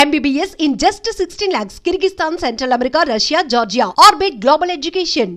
MBBS in just 16 lakhs. Kyrgyzstan, Central America, Russia, Georgia. Orbit Global Education.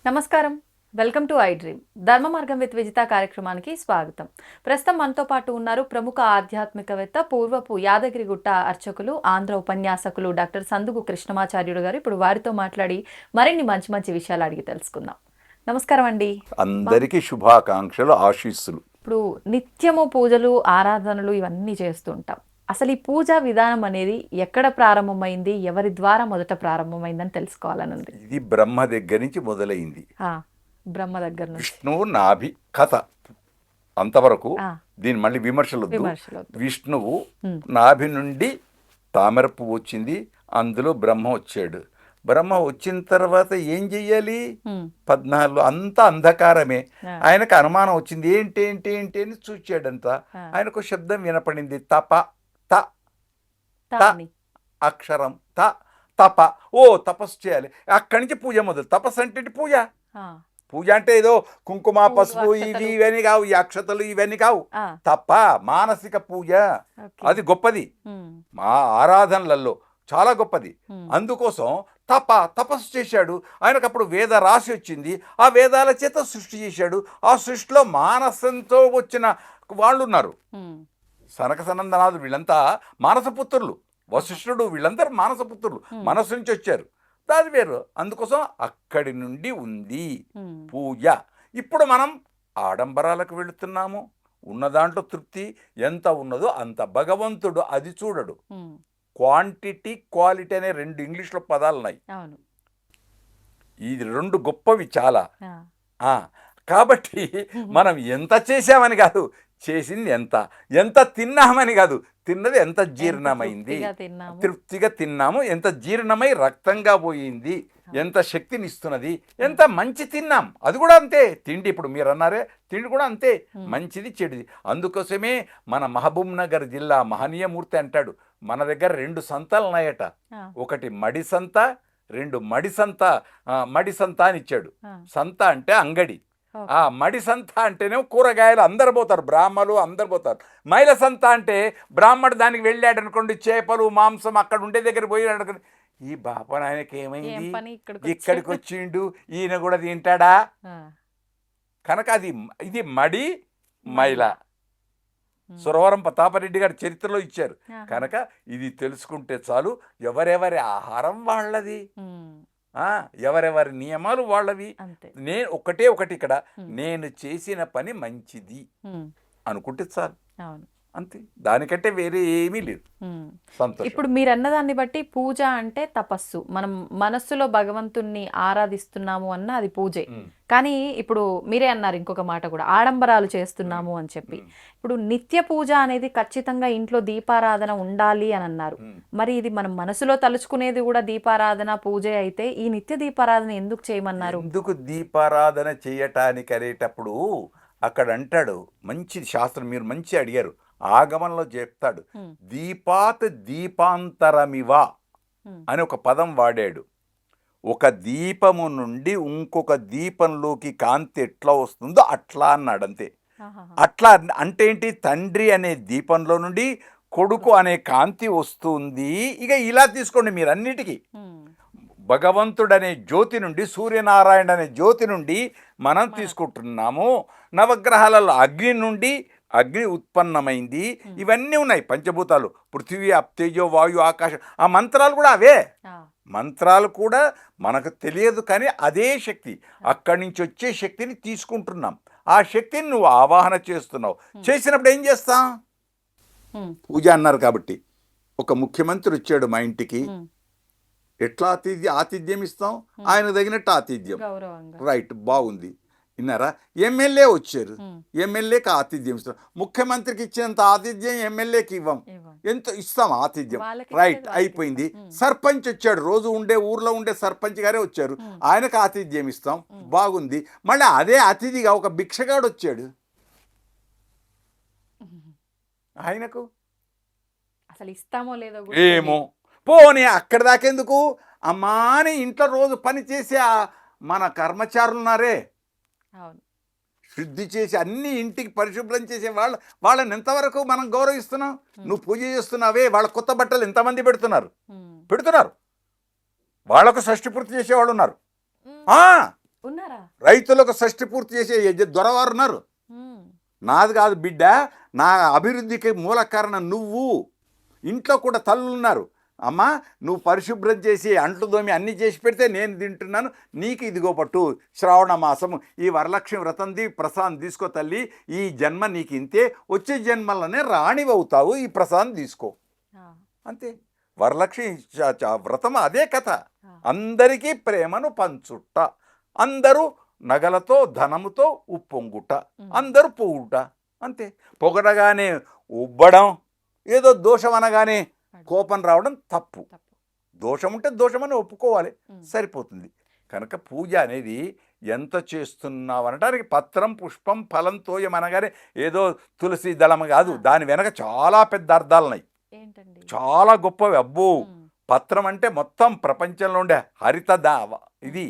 నమస్కారం, welcome to I dream. ధర్మ మార్గం with Vijitha కార్యక్రమానికి స్వాగతం. ప్రస్తుతం మనతో పాటు ఉన్నారు ప్రముఖ ఆధ్యాత్మికవేత్త, పూర్వపు యాదగిరిగుట్ట అర్చకులు, ఆంధ్ర ఉపన్యాసకులు డాక్టర్ సందుగు కృష్ణమాచార్యుడు గారు. ఇప్పుడు వారితో మాట్లాడి మరిన్ని మంచి మంచి విషయాలు అడిగి తెలుసుకుందాం. నమస్కారం అండి. అందరికీ శుభాకాంక్షలు, ఆశీస్సులు. ఇప్పుడు నిత్యము పూజలు, ఆరాధనలు ఇవన్నీ చేస్తుంటాం. అసలు ఈ పూజా విధానం అనేది ఎక్కడ ప్రారంభమైంది, ఎవరి ద్వారా మొదట ప్రారంభమైందని తెలుసుకోవాలని ఉంది. ఇది బ్రహ్మ దగ్గర నుంచి మొదలైంది. బ్రహ్మ దగ్గర నుంచి విష్ణువు నాభి కథ అంతవరకు. దీని మళ్ళీ విమర్శలు. విష్ణువు నాభి నుండి తామర పువ్వు వచ్చింది, అందులో బ్రహ్మ వచ్చాడు. బ్రహ్మ వచ్చిన తర్వాత ఏం చెయ్యాలి? 14 అంతా అంధకారమే. ఆయనకు అనుమానం వచ్చింది, ఏంటి ఏంటి ఏంటి అని చూచాడంతా. ఆయనకు శబ్దం వినపడింది, తప త అక్షరం త తప. ఓ తపస్సు చేయాలి. అక్కడి నుంచి పూజ మొదలు. తపస్సు అంటే పూజ. పూజ అంటే ఏదో కుంకుమ పసుపు ఇవి ఇవన్నీ కావు, ఈ అక్షతలు ఇవన్నీ కావు. తప్ప మానసిక పూజ, అది గొప్పది. మా ఆరాధనలలో చాలా గొప్పది. అందుకోసం తపస్సు చేశాడు. ఆయనకు అప్పుడు వేద రాశి వచ్చింది. ఆ వేదాల చేత సృష్టి చేశాడు. ఆ సృష్టిలో మానసంతో వచ్చిన వాళ్ళు ఉన్నారు. సనక సనందనాథులు వీళ్ళంతా మానసపుత్రులు. వశిష్ఠుడు వీళ్ళందరూ మానసపుత్రులు, మనస్సు నుంచి వచ్చారు. దాని వేరు. అందుకోసం అక్కడి నుండి ఉంది పూజ. ఇప్పుడు మనం ఆడంబరాలకు వెళుతున్నాము. ఉన్న దాంట్లో తృప్తి ఎంత ఉన్నదో అంత. భగవంతుడు అది చూడడు. క్వాంటిటీ, క్వాలిటీ అనే 2 ఇంగ్లీష్లో పదాలు ఉన్నాయి. ఇది 2 గొప్పవి చాలా. కాబట్టి మనం ఎంత చేసామని కాదు, చేసింది ఎంత తిన్నామని కాదు, తిన్నది ఎంత జీర్ణమైంది, తృప్తిగా తిన్నాము, ఎంత జీర్ణమై రక్తంగా పోయింది, ఎంత శక్తిని ఇస్తున్నది, ఎంత మంచి తిన్నాం, అది కూడా అంతే. తిండి ఇప్పుడు మీరు అన్నారే, తిండి కూడా అంతే, మంచిది చెడుది. అందుకోసమే మన మహబూబ్ నగర్ జిల్లా మహనీయమూర్తి అంటాడు, మన దగ్గర 2 సంతాలు ఉన్నాయట. ఒకటి మడి సంత, 2 మడి సంత. మడి సంత అని ఇచ్చాడు. సంత అంటే అంగడి. ఆ మడి సంత అంటేనేమో కూరగాయలు అందరు పోతారు, బ్రాహ్మలు అందరు పోతారు. మైల సంత అంటే బ్రాహ్మడు దానికి వెళ్ళాడు అనుకోండి, చేపలు మాంసం అక్కడ ఉండే దగ్గర పోయాడు అనుకోండి, ఈ బాపన ఆయనకి ఏమైంది, ఇక్కడికి వచ్చిండు, ఈయన కూడా తింటాడా? కనుక ఇది మడి మైల. సురవరం ప్రతాపరెడ్డి గారి చరిత్రలో ఇచ్చారు. కనుక ఇది తెలుసుకుంటే చాలు. ఎవరెవరి ఆహారం వాళ్ళది, ఎవరెవరి నియమాలు వాళ్ళవి. నేను ఒకటి ఇక్కడ, నేను చేసిన పని మంచిది అనుకుంటే చాలు, అంతే. దానికంటే వేరే ఏమీ లేదు. ఇప్పుడు మీరు అన్నదాన్ని బట్టి పూజ అంటే తపస్సు. మనం మనస్సులో భగవంతుణ్ణి ఆరాధిస్తున్నాము అన్న అది పూజే. కానీ ఇప్పుడు మీరే అన్నారు ఇంకొక మాట కూడా, ఆడంబరాలు చేస్తున్నాము అని చెప్పి. ఇప్పుడు నిత్య పూజ అనేది ఖచ్చితంగా ఇంట్లో దీపారాధన ఉండాలి అని అన్నారు. మరి ఇది మనం మనసులో తలుచుకునేది కూడా దీపారాధన పూజే అయితే ఈ నిత్య దీపారాధన ఎందుకు చేయమన్నారు? ఎందుకు దీపారాధన చేయటానికి అనేటప్పుడు అక్కడ అంటాడు, మంచి శాస్త్రం మీరు మంచి అడిగారు, ఆగమంలో చెప్తాడు, దీపాత్ దీపాంతరమివా అని ఒక పదం వాడాడు. ఒక దీపము నుండి ఇంకొక దీపంలోకి కాంతి ఎట్లా వస్తుందో అట్లా అన్నాడు, అంతే. అట్లా అంటే ఏంటి? తండ్రి అనే దీపంలో నుండి కొడుకు అనే కాంతి వస్తుంది. ఇక ఇలా తీసుకోండి మీరు అన్నిటికీ. భగవంతుడనే జ్యోతి నుండి, సూర్యనారాయణ అనే జ్యోతి నుండి మనం తీసుకుంటున్నాము. నవగ్రహాలలో అగ్ని నుండి అగ్ని ఉత్పన్నమైంది. ఇవన్నీ ఉన్నాయి పంచభూతాలు, పృథివీ అప్తేజో వాయు ఆకాశం. ఆ మంత్రాలు కూడా అవే. మంత్రాలు కూడా మనకు తెలియదు, కానీ అదే శక్తి, అక్కడి నుంచి వచ్చే శక్తిని తీసుకుంటున్నాం. ఆ శక్తిని నువ్వు ఆవాహన చేస్తున్నావు. చేసినప్పుడు ఏం చేస్తాం? పూజ అన్నారు కాబట్టి. ఒక ముఖ్యమంత్రి వచ్చాడు మా ఇంటికి, ఎట్లా ఆతిథ్యం ఇస్తాం? ఆయనకు తగినట్టు ఆతిథ్యం. రైట్, బాగుంది. విన్నారా? ఎమ్మెల్యే వచ్చారు, ఎమ్మెల్యేకి ఆతిథ్యం ఇస్తాం. ముఖ్యమంత్రికి ఇచ్చినంత ఆతిథ్యం ఎమ్మెల్యేకి ఇవ్వం. ఎంత ఇస్తాం ఆతిథ్యం? రైట్, అయిపోయింది. సర్పంచ్ వచ్చాడు, రోజు ఊర్లో ఉండే సర్పంచ్ గారే వచ్చారు, ఆయనకు ఆతిథ్యం ఇస్తాం, బాగుంది. మళ్ళీ అదే అతిథిగా ఒక భిక్షగాడు వచ్చాడు, ఆయనకు అసలు ఇస్తామో లేదో ఏమో. పోనీ అక్కడి దాకెందుకు? అమ్మాని ఇంట్లో రోజు పని చేసే మన కర్మచారులు ఉన్నారే, అవును. శుద్ధి చేసి అన్ని ఇంటికి పరిశుభ్రం చేసే వాళ్ళని ఎంతవరకు మనం గౌరవిస్తున్నాం? నువ్వు పూజ చేస్తున్నావే, వాళ్ళ కొత్త బట్టలు ఎంతమంది పెడుతున్నారు? వాళ్ళకు షష్ఠి పూర్తి చేసేవాళ్ళు ఉన్నారు. ఉన్నారా? రైతులకు షష్ఠి పూర్తి చేసే దొరవారు ఉన్నారు. నాది కాదు బిడ్డ, నా అభివృద్ధికి మూల కారణం నువ్వు. ఇంట్లో కూడా తల్లులు ఉన్నారు. అమ్మా, నువ్వు పరిశుభ్రం చేసి అంట్లు దోమి అన్నీ చేసి పెడితే నేను తింటున్నాను, నీకు ఇదిగో పట్టు శ్రావణ మాసము ఈ వరలక్ష్మి వ్రతంది ప్రసాదం తీసుకో తల్లి, ఈ జన్మ నీకు ఇంతే, వచ్చే జన్మలోనే రాణివవుతావు, ఈ ప్రసాదం తీసుకో. అంతే. వరలక్ష్మి వ్రతం అదే కథ. అందరికీ ప్రేమను పంచుట, అందరూ నగలతో ధనముతో ఉప్పొంగుట, అందరూ పొగుట. అంతే. పొగడగానే ఉబ్బడం, ఏదో దోషం అనగానే కోపం రావడం తప్పు. దోషం ఉంటే దోషమని ఒప్పుకోవాలి, సరిపోతుంది. కనుక పూజ అనేది ఎంత చేస్తున్నావు అనడానికి పత్రం పుష్పం ఫలం తోయం అనగానే ఏదో తులసి దళం కాదు, దాని వెనక చాలా పెద్ద అర్థాలు ఉన్నాయి, చాలా గొప్పవి. అబ్బో, పత్రం అంటే మొత్తం ప్రపంచంలో ఉండే హరిత ఇది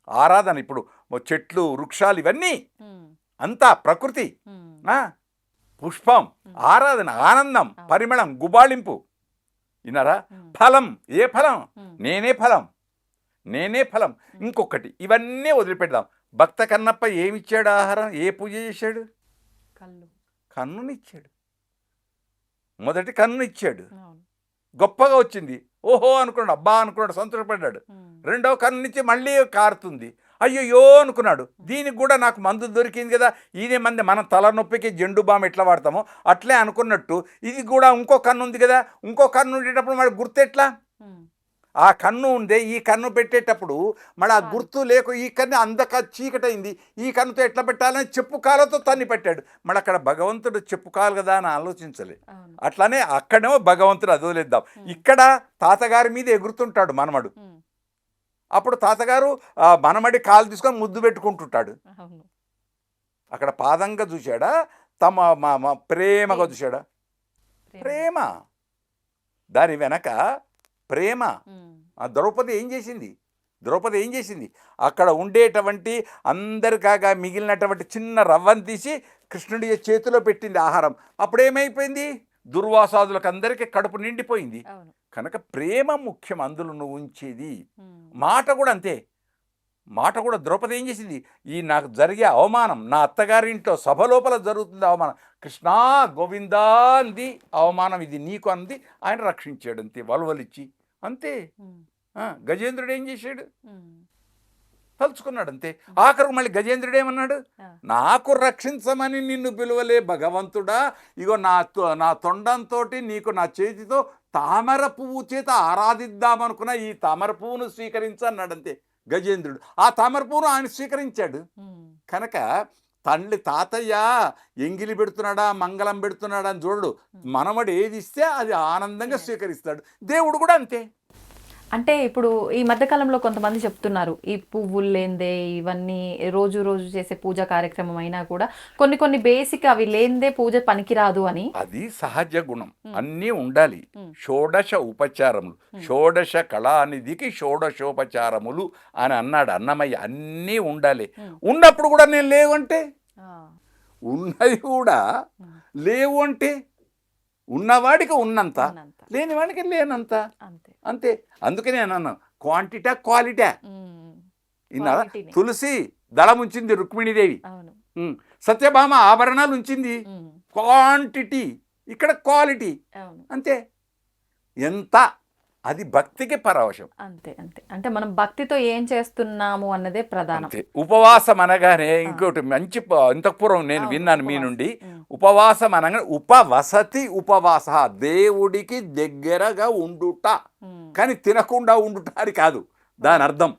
ఆరాధన. ఇప్పుడు చెట్లు వృక్షాలు ఇవన్నీ అంతా ప్రకృతి. పుష్పం ఆరాధన, ఆనందం, పరిమళం, గుబాళింపు. విన్నారా? ఫలం, ఏ ఫలం? నేనే ఫలం, నేనే ఫలం. ఇంకొకటి, ఇవన్నీ వదిలిపెడదాం. భక్త కన్నప్ప ఏమిచ్చాడు ఆహారం? ఏ పూజ చేశాడు? కన్నునిచ్చాడు. మొదటి కన్నునిచ్చాడు, గొప్పగా వచ్చింది, ఓహో అనుకున్నాడు, అబ్బా అనుకున్నాడు, సంతోషపడ్డాడు. రెండవ కన్నునిచ్చి మళ్ళీ కారుతుంది, అయ్యో అనుకున్నాడు, దీనికి కూడా నాకు మందు దొరికింది కదా, ఇదే మంది మనం తలనొప్పికి జెండు బామ్ ఎట్లా వాడతామో అట్లే అనుకున్నట్టు ఇది కూడా ఇంకో కన్ను ఉంది కదా, ఇంకో కన్ను ఉండేటప్పుడు మరి గుర్తు ఎట్లా? ఆ కన్ను ఉందే, ఈ కన్ను పెట్టేటప్పుడు మళ్ళీ ఆ గుర్తు లేక ఈ కన్ను అందక చీకటైంది, ఈ కన్నుతో ఎట్లా పెట్టాలని చెప్పు కాలతో తన్ని పెట్టాడు. మళ్ళీ అక్కడ భగవంతుడు చెప్పు కాలు కదా అని ఆలోచించలే. అట్లానే అక్కడేమో భగవంతుడు అది వదిలేద్దాం. ఇక్కడ తాతగారి మీద ఎగురుతుంటాడు మనమడు. అప్పుడు తాతగారు మనమడి కాలు తీసుకొని ముద్దు పెట్టుకుంటుంటాడు. అక్కడ పాదంగా చూశాడా, తమ ప్రేమగా చూశాడా? ప్రేమ. దాని వెనక ప్రేమ. ద్రౌపది ఏం చేసింది? అక్కడ ఉండేటువంటి అందరికాగా మిగిలినటువంటి చిన్న రవ్వను తీసి కృష్ణుడి చేతిలో పెట్టింది ఆహారం. అప్పుడేమైపోయింది? దుర్వాసాదులకు అందరికీ కడుపు నిండిపోయింది. కనుక ప్రేమ ముఖ్యం అందులో నువ్వు ఉంచేది. మాట కూడా అంతే. మాట కూడా ద్రౌపది ఏం చేసింది? ఈ నాకు జరిగే అవమానం, నా అత్తగారి ఇంట్లో సభ లోపల జరుగుతుంది అవమానం, కృష్ణా గోవిందా అంది, అవమానం ఇది నీకు అంది, ఆయన రక్షించాడు అంతే, వలవలిచ్చి. అంతే. గజేంద్రుడు ఏం చేశాడు? తలుచుకున్నాడు అంతే. ఆఖరు మళ్ళీ గజేంద్రుడు ఏమన్నాడు? నాకు రక్షించమని నిన్ను పిలువలే భగవంతుడా, ఇగో నా తొండంతో నీకు నా చేతితో తామర పువ్వు చేత ఆరాధిద్దామనుకున్న ఈ తామర పువ్వును స్వీకరించన్నాడు అంతే గజేంద్రుడు. ఆ తామర పువ్వును ఆయన స్వీకరించాడు. కనుక తాతయ్య ఎంగిలి పెడుతున్నాడా మంగళం పెడుతున్నాడా అని చూడడు, మనవడు ఏది ఇస్తే అది ఆనందంగా స్వీకరిస్తాడు. దేవుడు కూడా అంతే. అంటే ఇప్పుడు ఈ మధ్యకాలంలో కొంతమంది చెప్తున్నారు, ఈ పువ్వులు లేందే ఇవన్నీ రోజు చేసే పూజా కార్యక్రమం అయినా కూడా కొన్ని బేసిక్ అవి లేందే పూజ పనికిరాదు అని. అది సహజ గుణం, అన్నీ ఉండాలి. షోడశ ఉపచారములు, షోడశ కళానిధికి షోడశోపచారములు అని అన్నాడు అన్నమయ్య. అన్నీ ఉండాలి. ఉన్నప్పుడు కూడా నేను లేవంటే, ఉన్నది కూడా లేవు అంటే, ఉన్నవాడికి ఉన్నంత, లేనివాడికి లేనంత. అంతే. అందుకనే అన్నాను క్వాంటిటా క్వాలిటీ. ఇన్నారా? తులసి దళం ఉంచింది రుక్మిణీదేవి, సత్యభామ ఆభరణాలు ఉంచింది, క్వాంటిటీ. ఇక్కడ క్వాలిటీ. అంతే. ఎంత, అది భక్తికి పరవశం. అంతే. అంటే మనం భక్తితో ఏం చేస్తున్నాము అన్నదే ప్రధానం. ఉపవాసం అనగానే ఇంకోటి మంచి, ఇంతకుపూర్వం నేను విన్నాను మీ నుండి, ఉపవాసం అనగానే ఉపవసతి ఉపవాస, దేవుడికి దగ్గరగా ఉండుట, కానీ తినకుండా ఉండుట అని కాదు దాని అర్థం.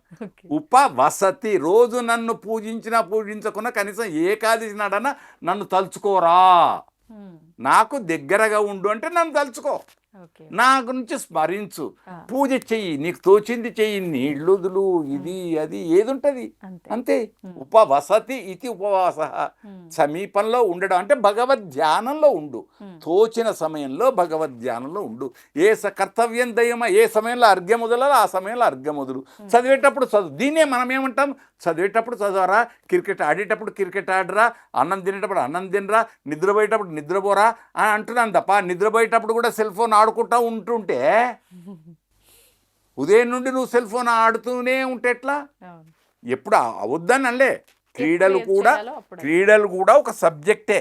ఉపవసతి, రోజు నన్ను పూజించకున్నా కనీసం ఏకాదశి నాడన్నా నన్ను తలుచుకోరా, నాకు దగ్గరగా ఉండు అంటే నన్ను తలుచుకో. ఓకే. నా గురించి స్మరించు, ఆ. పూజ చెయ్యి, నీకు తోచింది చెయ్యి, నీళ్ళుదులు ఇది అది ఏది ఉంటుంది అంతే. అంతే. ఉపవసతి ఇది ఉపవాస, సమీపంలో ఉండడం అంటే భగవద్ ధ్యానంలో ఉండు, తోచిన సమయంలో భగవద్ ధ్యానంలో ఉండు. కర్తవ్యం దయమ, ఏ సమయంలో అర్ఘ్యం వదలాలో ఆ సమయంలో అర్ఘ్యం వదులు. చదివేటప్పుడు చదువు. దీన్నే మనం ఏమంటాం, చదివేటప్పుడు చదవరా, క్రికెట్ ఆడేటప్పుడు క్రికెట్ ఆడరా, అన్నం తినేటప్పుడు అన్నం తినరా, నిద్రపోయేటప్పుడు నిద్రపోరా అని అంటున్నాను తప్ప, నిద్రపోయేటప్పుడు కూడా సెల్ ఫోన్ ఆడుకుంటూ ఉంటుంటే ఉదయం నుండి నువ్వు సెల్ ఫోన్ ఆడుతూనే ఉంటే ఎట్లా? ఎప్పుడు అవద్దని అనలే. క్రీడలు కూడా ఒక సబ్జెక్టే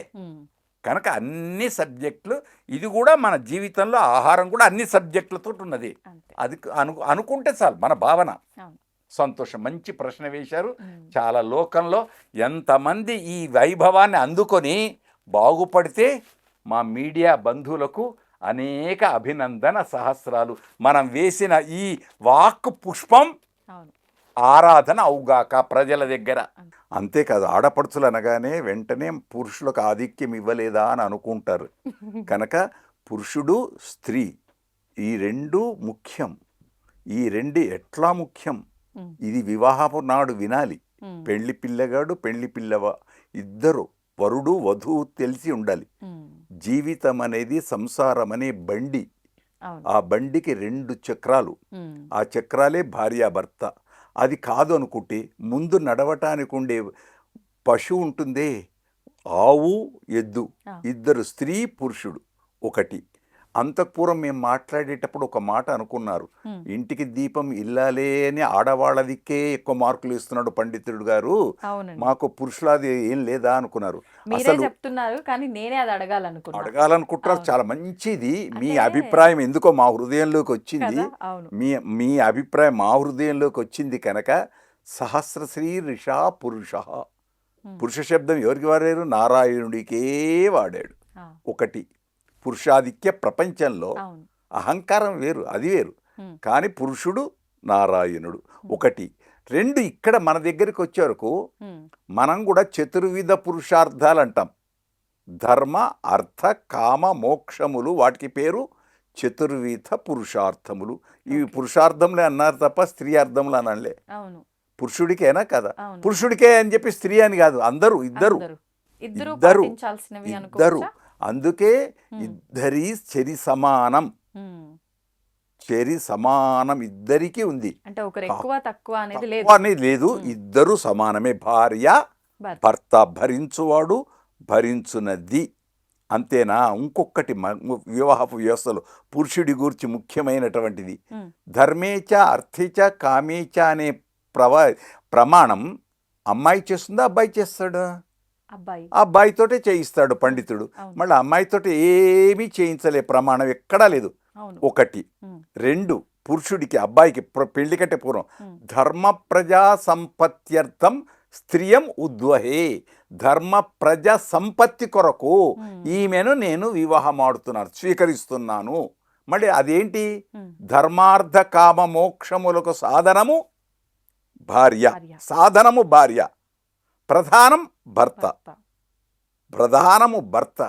కనుక అన్ని సబ్జెక్టులు, ఇది కూడా మన జీవితంలో ఆహారం కూడా అన్ని సబ్జెక్టులతో ఉన్నది. అది అనుకుంటే చాలు మన భావన. సంతోషం. మంచి ప్రశ్న వేశారు. చాలా లోకంలో ఎంతమంది ఈ వైభవాన్ని అందుకొని బాగుపడితే మా మీడియా బంధువులకు అనేక అభినందన సహస్రాలు. మనం వేసిన ఈ వాక్ పుష్పం ఆరాధన అవుగాక ప్రజల దగ్గర. అంతేకాదు, ఆడపడుచులు అనగానే వెంటనే పురుషులకు ఆధిక్యం ఇవ్వలేదా అని అనుకుంటారు. కనుక పురుషుడు స్త్రీ ఈ రెండు ముఖ్యం. ఈ రెండు ఎట్లా ముఖ్యం, ఇది వివాహపు నాడు వినాలి. పెళ్లి పిల్లగాడు పెళ్లి పిల్లవ ఇద్దరు, వరుడు వధువు తెలిసి ఉండాలి. జీవితం అనేది సంసారం అనే బండి. ఆ బండికి 2 చక్రాలు, ఆ చక్రాలే భార్యాభర్త. అది కాదు అనుకుంటే ముందు నడవటానికి ఉండే పశువు ఉంటుందే, ఆవు ఎద్దు, ఇద్దరు స్త్రీ పురుషుడు ఒకటి. అంతఃపురం మేము మాట్లాడేటప్పుడు ఒక మాట అనుకున్నారు, ఇంటికి దీపం ఇల్లాలే అని ఆడవాళ్ళ దిక్కే ఎక్కువ మార్కులు ఇస్తున్నాడు పండితుడు గారు, మాకు పురుషులాది ఏం లేదా అనుకున్నారు. అసలు చెప్తున్నారు కానీ నేనే అది అడగాలనుకుంటున్నారు. చాలా మంచిది మీ అభిప్రాయం. ఎందుకో మా హృదయంలోకి వచ్చింది, మీ అభిప్రాయం మా హృదయంలోకి వచ్చింది. కనుక సహస్రశ్రీ రిషా పురుష, పురుష శబ్దం ఎవరికి వాడారు? నారాయణుడికే వాడాడు. ఒకటి పురుషాధిక్య ప్రపంచంలో అహంకారం వేరు, అది వేరు. కానీ పురుషుడు నారాయణుడు ఒకటి. 2 ఇక్కడ మన దగ్గరికి వచ్చే వరకు మనం కూడా చతుర్విధ పురుషార్థాలు అంటాం. ధర్మ అర్థ కామ మోక్షములు, వాటికి పేరు చతుర్విధ పురుషార్థములు. ఇవి పురుషార్థంలే అన్నారు తప్ప స్త్రీ అర్థములు అనలే. పురుషుడికేనా కదా, పురుషుడికే అని చెప్పి స్త్రీ అని కాదు, అందరూ ఇద్దరు. అందుకే ఇద్దరి చెరి సమానం, చెరి సమానం ఇద్దరికి ఉంది. అంటే ఒకరు ఎక్కువ తక్కువ అనేది లేదు, ఇద్దరు సమానమే. భార్య భర్త, భరించువాడు భరించునది. అంతేనా? ఇంకొకటి వివాహపు వ్యవస్థలో పురుషుడి గురించి ముఖ్యమైనటువంటిది ధర్మేచ అర్థేచ కామేచ అనే ప్రమాణం అమ్మాయి చేస్తుందా అబ్బాయి చేస్తాడు? అబ్బాయితోటే చేయిస్తాడు పండితుడు. మళ్ళీ అమ్మాయితోటి ఏమీ చేయించలే, ప్రమాణం ఎక్కడా లేదు. ఒకటి. 2 పురుషుడికి అబ్బాయికి పెళ్లి కంటే పూర్వం ధర్మ ప్రజా సంపత్త్యర్థం స్త్రియం ఉద్వహే, ధర్మ ప్రజా సంపత్తి కొరకు ఈమెను నేను వివాహం ఆడుతున్నాను, స్వీకరిస్తున్నాను. మళ్ళీ అదేంటి? ధర్మార్థ కామ మోక్షములకు సాధనము భార్య, సాధనము భార్య, ప్రధానం భర్త, ప్రధానము భర్త.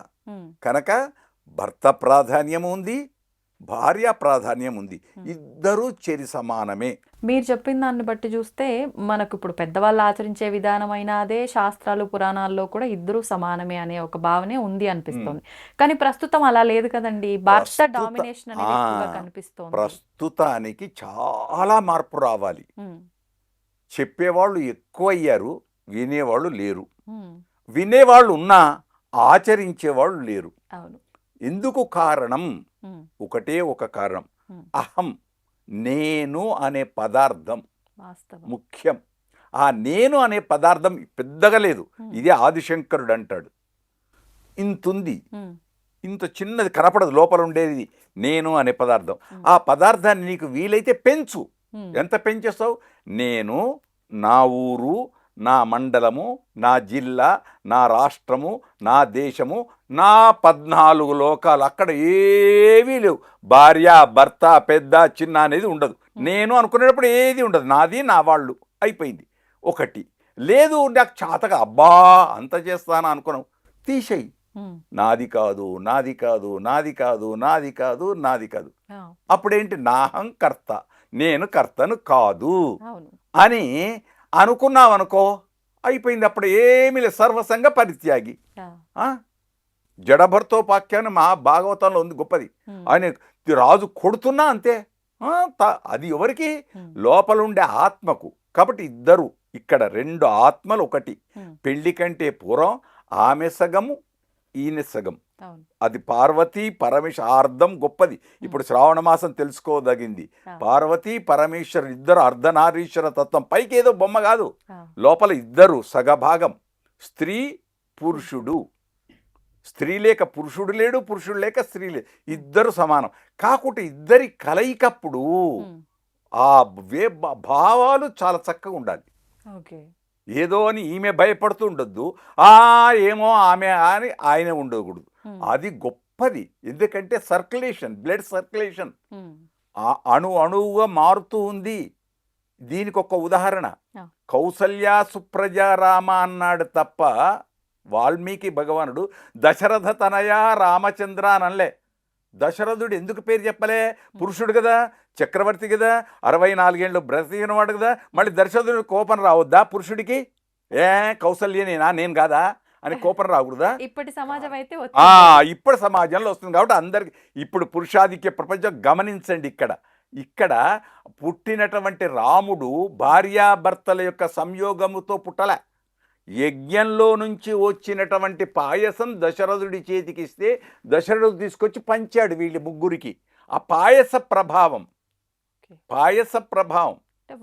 కనుక భర్త ప్రాధాన్యము ఉంది, భార్య ప్రాధాన్యం ఉంది, ఇద్దరూ చెరి సమానమే. మీరు చెప్పిన దాన్ని బట్టి చూస్తే మనకు ఇప్పుడు పెద్దవాళ్ళు ఆచరించే విధానమైన అదే, శాస్త్రాలు పురాణాల్లో కూడా ఇద్దరు సమానమే అనే ఒక భావనే ఉంది అనిపిస్తుంది. కానీ ప్రస్తుతం అలా లేదు కదండి, భర్త డామినేషన్ అనేది ఎక్కువగా కనిపిస్తోంది. ప్రస్తుతానికి చాలా మార్పు రావాలి. చెప్పేవాళ్ళు ఎక్కువ అయ్యారు, వినేవాళ్ళు లేరు. వినేవాళ్ళు ఉన్నా ఆచరించేవాళ్ళు లేరు. ఎందుకు కారణం? ఒకటే ఒక కారణం, అహం, నేను అనే పదార్థం ముఖ్యం. ఆ నేను అనే పదార్థం పెద్దగా లేదు. ఇదే ఆదిశంకరుడు అంటాడు, ఇంతుంది, ఇంత చిన్నది కనపడదు, లోపల ఉండేది నేను అనే పదార్థం. ఆ పదార్థాన్ని నీకు వీలైతే పెంచు. ఎంత పెంచేస్తావు? నేను, నా ఊరు, నా మండలము, నా జిల్లా, నా రాష్ట్రము, నా దేశము, నా 14 లోకాలు, అక్కడ ఏవీ లేవు. భార్య భర్త పెద్ద చిన్న అనేది ఉండదు. నేను అనుకునేటప్పుడు ఏది ఉండదు, నాది నా వాళ్ళు, అయిపోయింది. ఒకటి. లేదు నాకు చాతగా అబ్బా అంత చేస్తానా అనుకున్నావు, తీసేయి. ఉమ్, నాది కాదు, నాది కాదు, నాది కాదు, నాది కాదు, నాది కాదు. ఆ, అప్పుడేంటి, నాహం కర్త, నేను కర్తను కాదు అవును. అని అనుకున్నావనుకో, అయిపోయింది. అప్పుడు ఏమీ లేదు, సర్వసంగ పరిత్యాగి. ఆ, ఆ? జడభర్తోపాఖ్యానం భాగవతంలో ఉంది గొప్పది. ఉమ్, ఆయన రాజు కొడుతున్నా అంతే. అది ఎవరికి? ఉమ్, లోపలుండే ఆత్మకు. కాబట్టి ఇద్దరు ఇక్కడ రెండు ఆత్మలు ఒకటి. ఉమ్, పెళ్లి కంటే పూర్వం ఆమె సగము, ఈయన సగం. అవును. అది పార్వతీ పరమేశ్వరార్థం గొప్పది. ఇప్పుడు శ్రావణ మాసం తెలుసుకోదగింది. ఆ, పార్వతీ పరమేశ్వరు ఇద్దరు అర్ధనారీశ్వర తత్వం. పైకి ఏదో బొమ్మ కాదు, ఆ, లోపల ఇద్దరు సగభాగం. స్త్రీ పురుషుడు, స్త్రీ లేక పురుషుడు లేడు, పురుషుడు లేక స్త్రీ లేదు, ఇద్దరు సమానం. కాకుంటే ఇద్దరి కలయికప్పుడు ఉమ్, ఆ భావాలు చాలా చక్కగా ఉండాలి. ఓకే. ఏదో అని ఈమె భయపడుతూ ఉండొద్దు, ఏమో ఆమె అని ఆయన ఉండకూడదు. ఉమ్, అది గొప్పది. ఎందుకంటే సర్క్యులేషన్, బ్లడ్ సర్క్యులేషన్ ఉమ్, అణువుగా మారుతూ ఉంది. దీనికి ఒక ఉదాహరణ, ఆ. కౌసల్య సుప్రజారామ అన్నాడు తప్ప వాల్మీకి భగవానుడు దశరథ తనయ రామచంద్ర అనలే. దశరథుడు ఎందుకు పేరు చెప్పలే? పురుషుడు కదా, చక్రవర్తి కదా, 64 ఏళ్ళు బ్రతికినవాడు కదా. మళ్ళీ దశరథుడు కోపం రావద్దా పురుషుడికి? కౌసల్యనేనా, నేను కాదా అని కోపం రాకూడదా? ఇప్పటి సమాజం అయితే ఇప్పుడు సమాజంలో వస్తుంది కాబట్టి అందరికి. ఇప్పుడు పురుషాధిక్య ప్రపంచం గమనించండి. ఇక్కడ పుట్టినటువంటి రాముడు భార్యాభర్తల యొక్క సంయోగముతో పుట్టలే. యజ్ఞంలో నుంచి వచ్చినటువంటి పాయసం దశరథుడి చేతికిస్తే దశరథుడు తీసుకొచ్చి పంచాడు వీళ్ళ ముగ్గురికి. ఆ పాయస ప్రభావం, పాయస ప్రభావం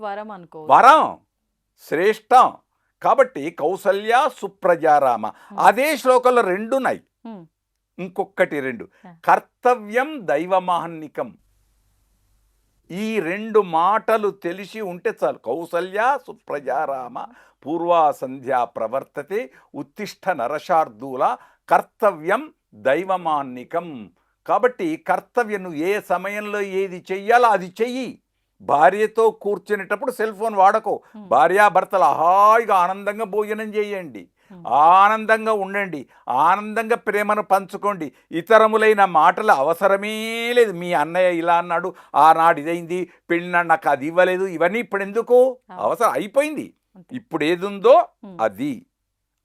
వరం అనుకో, వరం శ్రేష్టం. కాబట్టి కౌసల్య సుప్రజారామ, అదే శ్లోకంలో రెండున్నాయి. ఇంకొకటి రెండు, కర్తవ్యం దైవమాహన్నికం. ఈ రెండు మాటలు తెలిసి ఉంటే చాలు. కౌసల్య సుప్రజారామ పూర్వా సంధ్యా ప్రవర్తతే ఉత్తిష్ట నరశార్దూల కర్తవ్యం దైవమాన్నికం. కాబట్టి కర్తవ్యం, నువ్వు ఏ సమయంలో ఏది చెయ్యాలో అది చెయ్యి. భార్యతో కూర్చునేటప్పుడు సెల్ ఫోన్ వాడకో. భార్యాభర్తలు హాయిగా ఆనందంగా భోజనం చేయండి, ఆనందంగా ఉండండి, ఆనందంగా ప్రేమను పంచుకోండి. ఇతరములైన మాటలు అవసరమే లేదు. మీ అన్నయ్య ఇలా అన్నాడు, ఆనాడు ఇదైంది, పెళ్ళినాడు నాకు అది ఇవ్వలేదు, ఇవన్నీ ఇప్పుడు ఎందుకు అవసరం? అయిపోయింది. ఇప్పుడు ఏదుందో అది.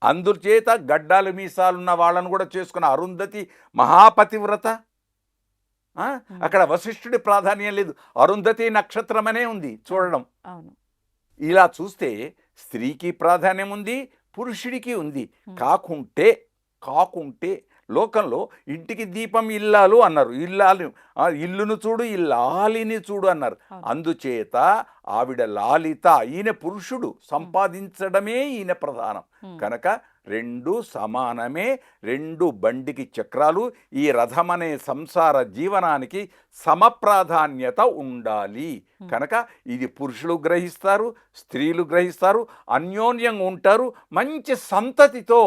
అందుచేత గడ్డాలు మీసాలున్న వాళ్ళను కూడా చేసుకున్న అరుంధతి మహాపతివ్రత. అక్కడ వశిష్ఠుడి ప్రాధాన్యం లేదు, అరుంధతి నక్షత్రం అనే ఉంది చూడడం. ఇలా చూస్తే స్త్రీకి ప్రాధాన్యం ఉంది, పురుషుడికి ఉంది. కాకుంటే లోకంలో ఇంటికి దీపం ఇల్లాలు అన్నారు. ఇల్లును చూడు, ఇల్లాలిని చూడు అన్నారు. అందుచేత ఆవిడ లాలిత, ఈయన పురుషుడు, సంపాదించడమే ఈయన ప్రధానం. కనుక రెండు సమానమే, రెండు బండికి చక్రాలు. ఈ రథమనే సంసార జీవనానికి సమప్రాధాన్యత ఉండాలి. కనుక ఇది పురుషులు గ్రహిస్తారు, స్త్రీలు గ్రహిస్తారు, అన్యోన్యంగా ఉంటారు. మంచి సంతతితో,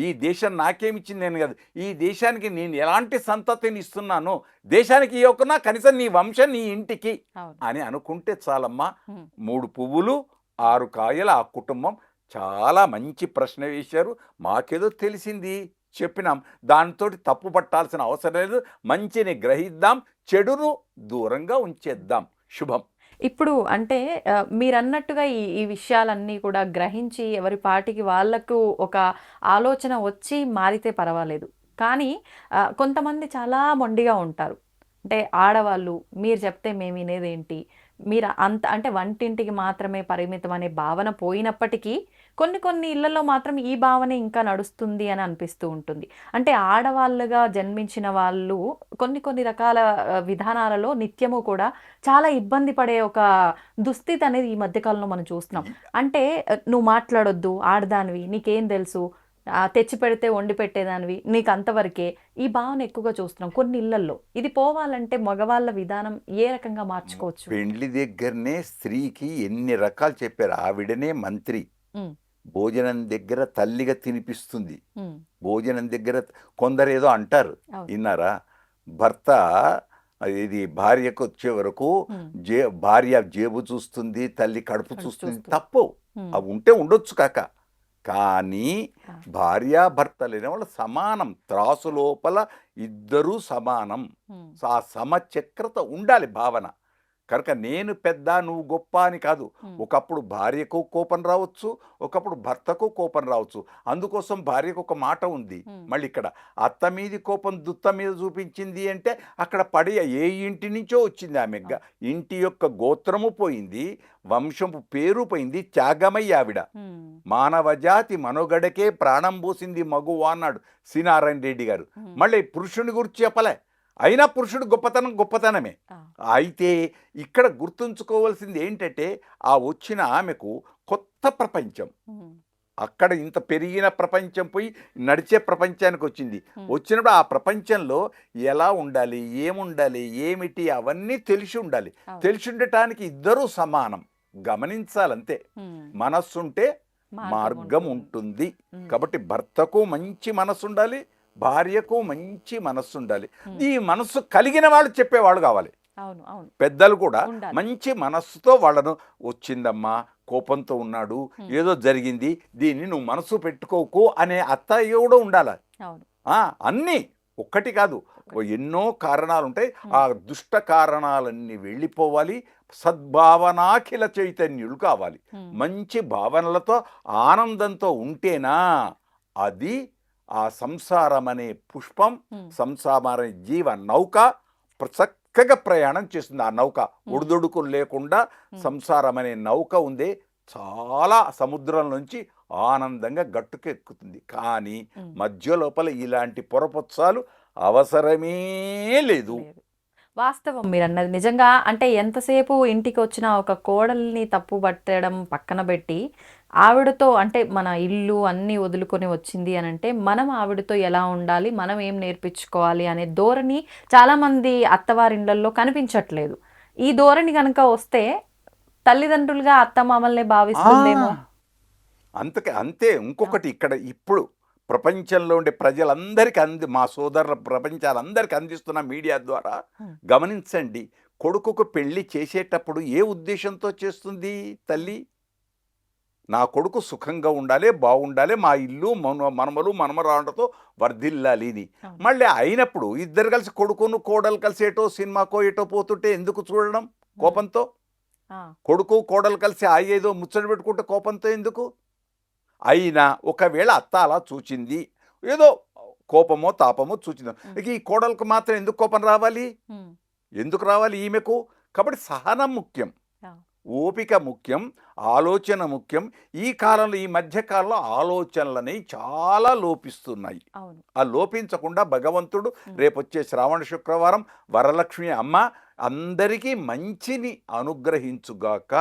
ఈ దేశం నాకేమిచ్చింది నేను కాదు, ఈ దేశానికి నేను ఎలాంటి సంతతిని ఇస్తున్నానో, దేశానికి ఇవ్వకున్నా కనీసం నీ వంశం నీ ఇంటికి అని అనుకుంటే చాలమ్మా. 3 పువ్వులు 6 కాయల ఆ కుటుంబం. చాలా మంచి ప్రశ్న వేశారు. మాకేదో తెలిసింది చెప్పినాం, దాంతో తప్పు పట్టాల్సిన అవసరం లేదు. మంచిని గ్రహిద్దాం, చెడును దూరంగా ఉంచేద్దాం. శుభం. ఇప్పుడు అంటే మీరన్నట్టుగా ఈ విషయాలన్నీ కూడా గ్రహించి ఎవరి పాటికి వాళ్ళకు ఒక ఆలోచన వచ్చి మారితే పర్వాలేదు. కానీ కొంతమంది చాలా మొండిగా ఉంటారు. అంటే ఆడవాళ్ళు మీరు చెప్తే మేము వినేదేంటి, మీరు అంటే వంటింటికి మాత్రమే పరిమితం అనే భావన పోయినప్పటికీ కొన్ని ఇళ్లలో మాత్రం ఈ భావన ఇంకా నడుస్తుంది అని అనిపిస్తూ ఉంటుంది. అంటే ఆడవాళ్ళుగా జన్మించిన వాళ్ళు కొన్ని రకాల విధానాలలో నిత్యము కూడా చాలా ఇబ్బంది పడే ఒక దుస్థితి అనేది ఈ మధ్యకాలంలో మనం చూస్తున్నాం. అంటే నువ్వు మాట్లాడొద్దు, ఆడదానివి, నీకేం తెలుసు, తెచ్చి పెడితే వండి పెట్టేదానివి, నీకు అంతవరకే, ఈ భావన ఎక్కువగా చూస్తున్నాం కొన్ని ఇళ్లలో. ఇది పోవాలంటే మగవాళ్ళ విధానం ఏ రకంగా మార్చుకోవచ్చు? పెండ్లి దగ్గరనే స్త్రీకి ఎన్ని రకాలు చెప్పారు. ఆవిడనే మంత్రి, భోజనం దగ్గర తల్లిగా తినిపిస్తుంది, భోజనం దగ్గర కొందరు ఏదో అంటారు విన్నారా, భర్త ఇది భార్యకు వచ్చే వరకు భార్య జేబు చూస్తుంది, తల్లి కడుపు చూస్తుంది. తప్పు. అవి ఉంటే ఉండొచ్చు కాక, కానీ ఆ. భార్యాభర్తలైన వాళ్ళు సమానం, త్రాసు లోపల ఇద్దరూ సమానం. ఉమ్, ఆ సమచక్రత ఉండాలి భావన. కనుక నేను పెద్ద నువ్వు గొప్ప అని కాదు. ఉమ్, ఒకప్పుడు భార్యకు కోపం రావచ్చు, ఒకప్పుడు భర్తకు కోపం రావచ్చు. అందుకోసం భార్యకు ఒక మాట ఉంది. ఉమ్, మళ్ళీ ఇక్కడ అత్త మీది కోపం దుత్త మీద చూపించింది అంటే అక్కడ పడి ఏ ఇంటి నుంచో వచ్చింది ఆమె. ఇంటి యొక్క గోత్రము పోయింది, వంశము పేరు పోయింది, త్యాగమై ఆవిడ. ఉమ్, మానవజాతి మనుగడకే ప్రాణం పోసింది మగువ అన్నాడు సి నారాయణ రెడ్డి గారు. ఉమ్, మళ్ళీ పురుషుని గురించి చెప్పలే, అయినా పురుషుడు గొప్పతనం గొప్పతనమే. ఆ, అయితే ఇక్కడ గుర్తుంచుకోవాల్సింది ఏంటంటే ఆ వచ్చిన ఆమెకు కొత్త ప్రపంచం. ఉమ్, అక్కడ ఇంత పెరిగిన ప్రపంచం పోయి నడిచే ప్రపంచానికి వచ్చింది. వచ్చినప్పుడు ఆ ప్రపంచంలో ఎలా ఉండాలి, ఏముండాలి, ఏమిటి అవన్నీ తెలిసి ఉండాలి. అవును. తెలిసి ఉండటానికి ఇద్దరూ సమానం, గమనించాలంతే. ఉమ్, మనస్సుంటే మార్గం ఉంటుంది. కాబట్టి భర్తకు మంచి మనస్సు ఉండాలి, భార్యకు మంచి మనస్సు ఉండాలి. ఈ మనస్సు కలిగిన వాళ్ళు చెప్పేవాళ్ళు కావాలి. అవును అవును పెద్దలు కూడా ఉండాలి. మంచి మనస్సుతో వాళ్ళను, వచ్చిందమ్మా కోపంతో ఉన్నాడు, ఏదో జరిగింది, దీన్ని నువ్వు మనసు పెట్టుకోకు అనే అత్తయ్య కూడా ఉండాలి. అవును అన్నీ ఒక్కటి కాదు, ఎన్నో కారణాలు ఉంటాయి. ఆ దుష్ట కారణాలన్నీ వెళ్ళిపోవాలి. సద్భావనాఖిల చైతన్యులు కావాలి. మంచి భావనలతో ఆనందంతో ఉంటేనా అది ఆ సంసారం అనే పుష్పం, సంసారం అనే జీవ నౌక చక్కగా ప్రయాణం చేస్తుంది. ఆ నౌక ఒడిదొడుకులు లేకుండా సంసారం అనే నౌక ఉందే చాలా సముద్రం నుంచి ఆనందంగా గట్టుకెక్కుతుంది. కానీ మధ్య లోపల ఇలాంటి పొరపొత్సాలు అవసరమే లేదు. వాస్తవం మీరు అన్నది నిజంగా. అంటే ఎంతసేపు ఇంటికి వచ్చిన ఒక కోడల్ని తప్పు పట్టడం పక్కన పెట్టి ఆవిడతో, అంటే మన ఇల్లు అన్నీ వదులుకొని వచ్చింది అని అంటే మనం ఆవిడతో ఎలా ఉండాలి, మనం ఏం నేర్పించుకోవాలి అనే ధోరణి చాలామంది అత్తవారిండ్లలో కనిపించట్లేదు. ఈ ధోరణి కనుక వస్తే తల్లిదండ్రులుగా అత్త మామల్ని భావిస్తుందేమో. అంతే. ఇంకొకటి ఇక్కడ ఇప్పుడు ప్రపంచంలో ఉండే ప్రజలందరికీ మా సోదరుల ప్రపంచాలందరికీ అందిస్తున్న మీడియా ద్వారా గమనించండి. కొడుకుకు పెళ్లి చేసేటప్పుడు ఏ ఉద్దేశంతో చేస్తుంది తల్లి? నా కొడుకు సుఖంగా ఉండాలి, బాగుండాలి, మా ఇల్లు మనమలు మనమరాళ్ళతో వర్ధిల్లాలి ఇది. మళ్ళీ అయినప్పుడు ఇద్దరు కలిసి కొడుకును కోడలు కలిసి ఏటో సినిమాకో ఏటో పోతుంటే ఎందుకు చూడడం కోపంతో? కొడుకు కోడలు కలిసి ఏదో ముచ్చట పెట్టుకుంటే కోపంతో ఎందుకు? అయినా ఒకవేళ అత్త అలా చూచింది, ఏదో కోపమో తాపమో చూచింది, ఇక ఈ కోడలకు మాత్రం ఎందుకు కోపం రావాలి? ఎందుకు రావాలి ఈమెకు? కాబట్టి సహనం ముఖ్యం, ఓపిక ముఖ్యం, ఆలోచన ముఖ్యం. ఈ కాలంలో, ఈ మధ్యకాలంలో ఆలోచనలని చాలా లోపిస్తున్నాయి. ఆ లోపించకుండా భగవంతుడు రేపొచ్చే శ్రావణ శుక్రవారం వరలక్ష్మి అమ్మ అందరికీ మంచిని అనుగ్రహించుగాక.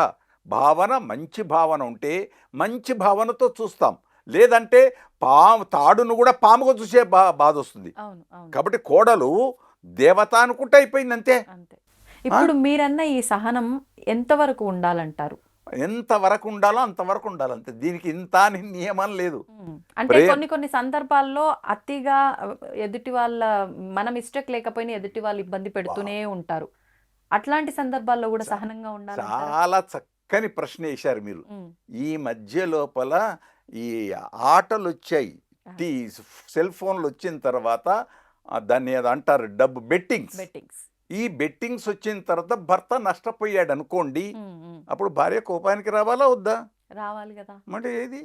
భావన, మంచి భావన ఉంటే మంచి భావనతో చూస్తాం. లేదంటే తాడును కూడా పాముగా చూసే బాధ వస్తుంది. కాబట్టి కోడలు దేవత అనుకుంటే అయిపోయింది అంతే. ఇప్పుడు మీరన్న ఈ సహనం ఎంతవరకు ఉండాలంటారు? ఎంతవరకు ఉండాలో అంతవరకు ఉండాలంతే. దీనికి ఇంత అని నియమం లేదు. అంటే కొన్ని సందర్భాల్లో అతిగా ఎదుటి వాళ్ళ, మన మిస్టేక్ లేకపోయినా ఎదుటి వాళ్ళు ఇబ్బంది పెడుతూనే ఉంటారు. అట్లాంటి సందర్భాల్లో కూడా సహనంగా ఉండాలి. చాలా చక్కని ప్రశ్న వేశారు మీరు. ఈ మధ్య లోపల ఈ ఆటలు వచ్చాయి, సెల్ ఫోన్లు వచ్చిన తర్వాత దాన్ని ఏదో అంటారు డబ్బు బెట్టింగ్స్. ఈ బెట్టింగ్స్ వచ్చిన తర్వాత భర్త నష్టపోయాడు అనుకోండి, అప్పుడు భార్య కోపానికి రావాలా వద్దా? రావాలి కదా. మరి ఏది?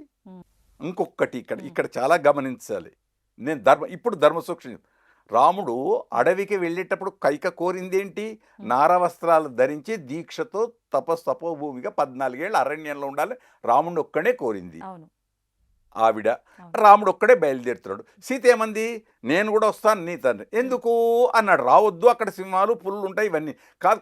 ఇంకొకటి ఇక్కడ చాలా గమనించాలి. నేను ఇప్పుడు ధర్మసూక్ష్మం. రాముడు అడవికి వెళ్ళేటప్పుడు కైక కోరింది ఏంటి? నారవస్త్రాలు ధరించి దీక్షతో తపోభూమిగా 14 ఏళ్ళు అరణ్యంలో ఉండాలి రాముడు ఒక్కడే కోరింది ఆవిడ. రాముడు ఒక్కడే బయలుదేరుతున్నాడు. సీత ఏమంది? నేను కూడా వస్తాను నీ తండ్రి. ఎందుకు అన్నాడు. రావద్దు, అక్కడ సింహాలు పుల్లు ఉంటాయి, ఇవన్నీ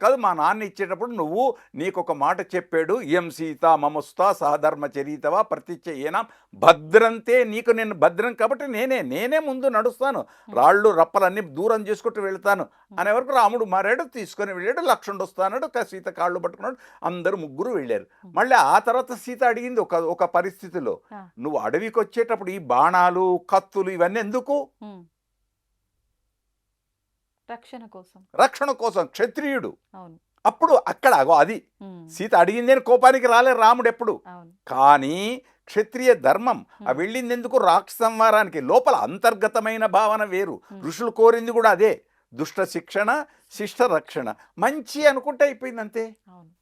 కాదు మా నాన్న ఇచ్చేటప్పుడు నువ్వు నీకు ఒక మాట చెప్పాడు, ఎం సీత మమస్తా సహధర్మ చరితవా ప్రతిచ్ఛయేనాం భద్రంతే. నీకు నేను భద్రం కాబట్టి నేనే ముందు నడుస్తాను, రాళ్ళు రప్పలన్నీ దూరం చేసుకుంటూ వెళ్తాను అనే వరకు రాముడు మారాడు, తీసుకొని వెళ్ళాడు. లక్ష్మణుడు వస్తాడు, సీత కాళ్ళు పట్టుకున్నాడు, అందరూ ముగ్గురు వెళ్ళారు. మళ్ళీ ఆ తర్వాత సీత అడిగింది ఒక పరిస్థితిలో, నువ్వు అడవికి వచ్చేటప్పుడు ఈ బాణాలు కత్తులు ఇవన్నీ ఎందుకు? రక్షణ కోసం, క్షత్రియుడు. అప్పుడు అక్కడ అది సీత అడిగింది అని కోపానికి రాలే రాముడు ఎప్పుడు. కానీ క్షత్రియ ధర్మం. ఆ వెళ్ళింది ఎందుకు? రాక్షస సంహారానికి. లోపల అంతర్గతమైన భావన వేరు. ఋషులు కోరింది కూడా అదే. దుష్ట శిక్షణ, శిష్ట రక్షణ. మంచి అనుకుంటే అయిపోయింది అంతే.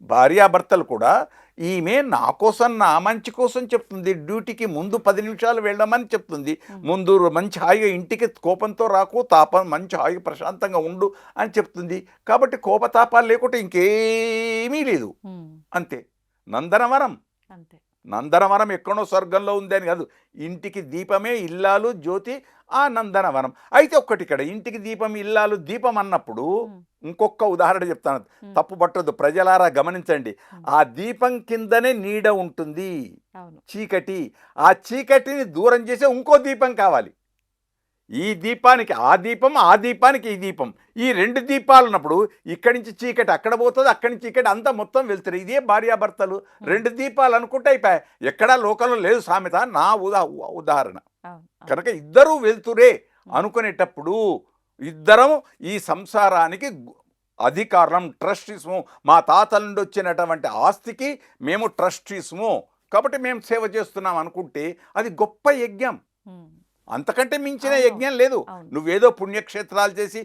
భార్యాభర్తలు కూడా ఈమె నా కోసం, నా మంచి కోసం చెప్తుంది. డ్యూటీకి ముందు 10 నిమిషాలు వెళ్ళమని చెప్తుంది. ముందు మంచి హాయిగా ఇంటికి కోపంతో రాకు, మంచి హాయిగా ప్రశాంతంగా ఉండు అని చెప్తుంది. కాబట్టి కోపతాపాలు లేకుంటే ఇంకేమీ లేదు. అంతే. నందనవనం అంతే. నందనవనం ఎక్కడో స్వర్గంలో ఉంది అని కాదు. ఇంటికి దీపమే ఇల్లాలు జ్యోతి ఆ నందనవనం. అయితే ఒక్కటి ఇక్కడ ఇంటికి దీపం ఇల్లాలు దీపం అన్నప్పుడు ఇంకొక ఉదాహరణ చెప్తాను, తప్పు పట్టదు ప్రజలారా గమనించండి. ఆ దీపం కిందనే నీడ ఉంటుంది, చీకటి. ఆ చీకటిని దూరం చేసే ఇంకో దీపం కావాలి. ఈ దీపానికి ఆ దీపం, ఆ దీపానికి ఈ దీపం. ఈ 2 దీపాలు ఉన్నప్పుడు ఇక్కడి నుంచి చీకటి అక్కడ పోతుంది, అక్కడి నుంచి చీకటి అంతా మొత్తం వెళ్తారు. ఇదే భార్యాభర్తలు 2 దీపాలు అనుకుంటే అయిపోయాయి. ఎక్కడా లోకంలో లేదు సామెత, నా ఉదాహరణ. కనుక ఇద్దరూ వెళ్తురే అనుకునేటప్పుడు ఇద్దరం ఈ సంసారానికి అధికారం, ట్రస్టీస్ము. మా తాతల నుండి వచ్చినటువంటి ఆస్తికి మేము ట్రస్టీస్ము, కాబట్టి మేము సేవ చేస్తున్నాం అనుకుంటే అది గొప్ప యజ్ఞం. అంతకంటే మించిన యజ్ఞం లేదు. నువ్వేదో పుణ్యక్షేత్రాలు చేసి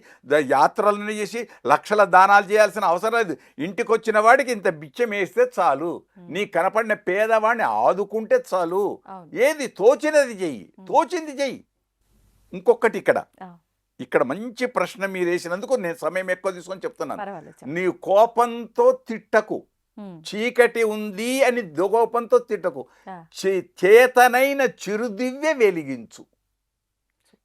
యాత్రలను చేసి లక్షల దానాలు చేయాల్సిన అవసరం లేదు. ఇంటికి వచ్చిన వాడికి ఇంత బిచ్చం వేస్తే చాలు, నీ కనపడిన పేదవాడిని ఆదుకుంటే చాలు. ఏది తోచినది చెయ్యి, తోచింది చెయ్యి. ఇంకొకటి ఇక్కడ మంచి ప్రశ్న మీరు వేసినందుకు నేను సమయం ఎక్కువ తీసుకొని చెప్తున్నాను. నీ కోపంతో తిట్టకు, చీకటి ఉంది అని కోపంతో తిట్టకు. చేతనైన చిరుదివ్య వెలిగించు,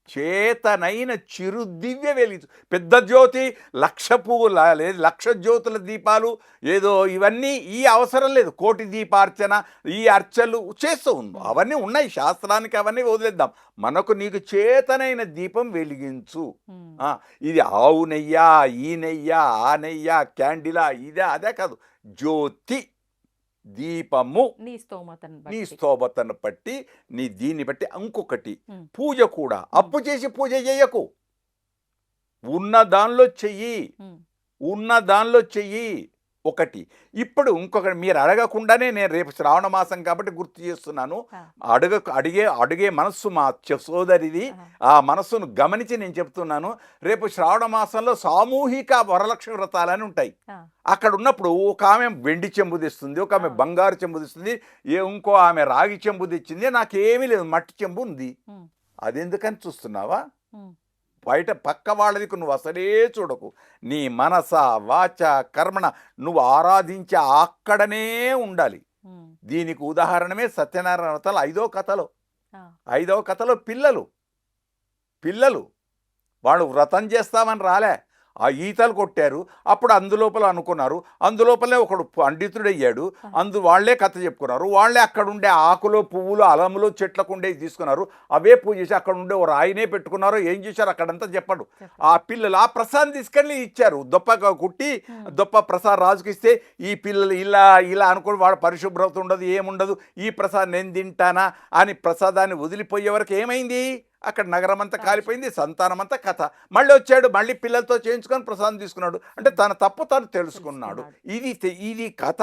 చేతనైన చిరుదివ్య వెలిగించు. పెద్ద జ్యోతి 1,00,000 పువ్వుల లేదు, 1,00,000 జ్యోతుల దీపాలు ఏదో ఇవన్నీ ఈ అవసరం లేదు. కోటి దీపార్చన ఈ అర్చనలు చేస్తూ ఉంది, అవన్నీ ఉన్నాయి శాస్త్రానికి, అవన్నీ వదిలేద్దాం. మనకు నీకు చేతనైన దీపం వెలిగించు. ఇది ఆవు నెయ్యా, ఈ నెయ్యా, ఆ నెయ్యా, క్యాండిలా, ఇదే అదే కాదు, జ్యోతి దీపము నీ స్తోమతను బట్టి, నీ దీన్ని బట్టి. ఇంకొకటి పూజ కూడా అప్పు చేసి పూజ చేయకు, ఉన్న దానిలో చెయ్యి, ఉన్న దానిలో చెయ్యి. ఒకటి. ఇప్పుడు ఇంకొకటి మీరు అడగకుండానే నేను రేపు శ్రావణ మాసం కాబట్టి గుర్తు చేస్తున్నాను. అడిగే మనస్సు మా సోదరిది, ఆ మనస్సును గమనించి నేను చెప్తున్నాను. రేపు శ్రావణ మాసంలో సామూహిక వరలక్ష్మి వ్రతాలని ఉంటాయి. అక్కడ ఉన్నప్పుడు ఒక ఆమె వెండి చెంబు తెస్తుంది, ఒక ఆమె బంగారు చెంబు తెస్తుంది, ఇంకో ఆమె రాగి చెంబు తెచ్చింది, నాకేమీ లేదు, మట్టి చెంబు ఉంది. అదెందుకని చూస్తున్నావా? బయట పక్క వాళ్ళది నువ్వు అసలే చూడకు. నీ మనస వాచ కర్మణ నువ్వు ఆరాధించే అక్కడనే ఉండాలి. దీనికి ఉదాహరణమే సత్యనారాయణ వ్రతాలు 5వ కథలో పిల్లలు వాళ్ళు వ్రతం చేస్తామని రాలే, ఆ ఈతలు కొట్టారు. అప్పుడు అందులోపల అనుకున్నారు, అందులోపలే ఒకడు పండితుడయ్యాడు, వాళ్లే కథ చెప్పుకున్నారు. వాళ్లే అక్కడ ఉండే ఆకులో పువ్వులు అలములు చెట్లకు ఉండే తీసుకున్నారు, అవే పూజ చేసి అక్కడ ఉండే ఓ రాయినే పెట్టుకున్నారు. ఏం చేశారు అక్కడంతా చెప్పడు. ఆ పిల్లలు ఆ ప్రసాదం తీసుకెళ్ళి ఇచ్చారు, దొప్ప కుట్టి దొప్ప ప్రసాదం రాజుకి ఇస్తే ఈ పిల్లలు ఇలా అనుకుని వాడు పరిశుభ్రత ఉండదు, ఏముండదు, ఈ ప్రసాదం నేను తింటానా అని ప్రసాదాన్ని వదిలిపోయే వరకు ఏమైంది, అక్కడ నగరం అంతా కాలిపోయింది, సంతానం అంతా కథ. మళ్ళీ వచ్చాడు, మళ్ళీ పిల్లలతో చేయించుకొని ప్రసాదం తీసుకున్నాడు. అంటే తన తప్పు తను తెలుసుకున్నాడు. ఇది కథ.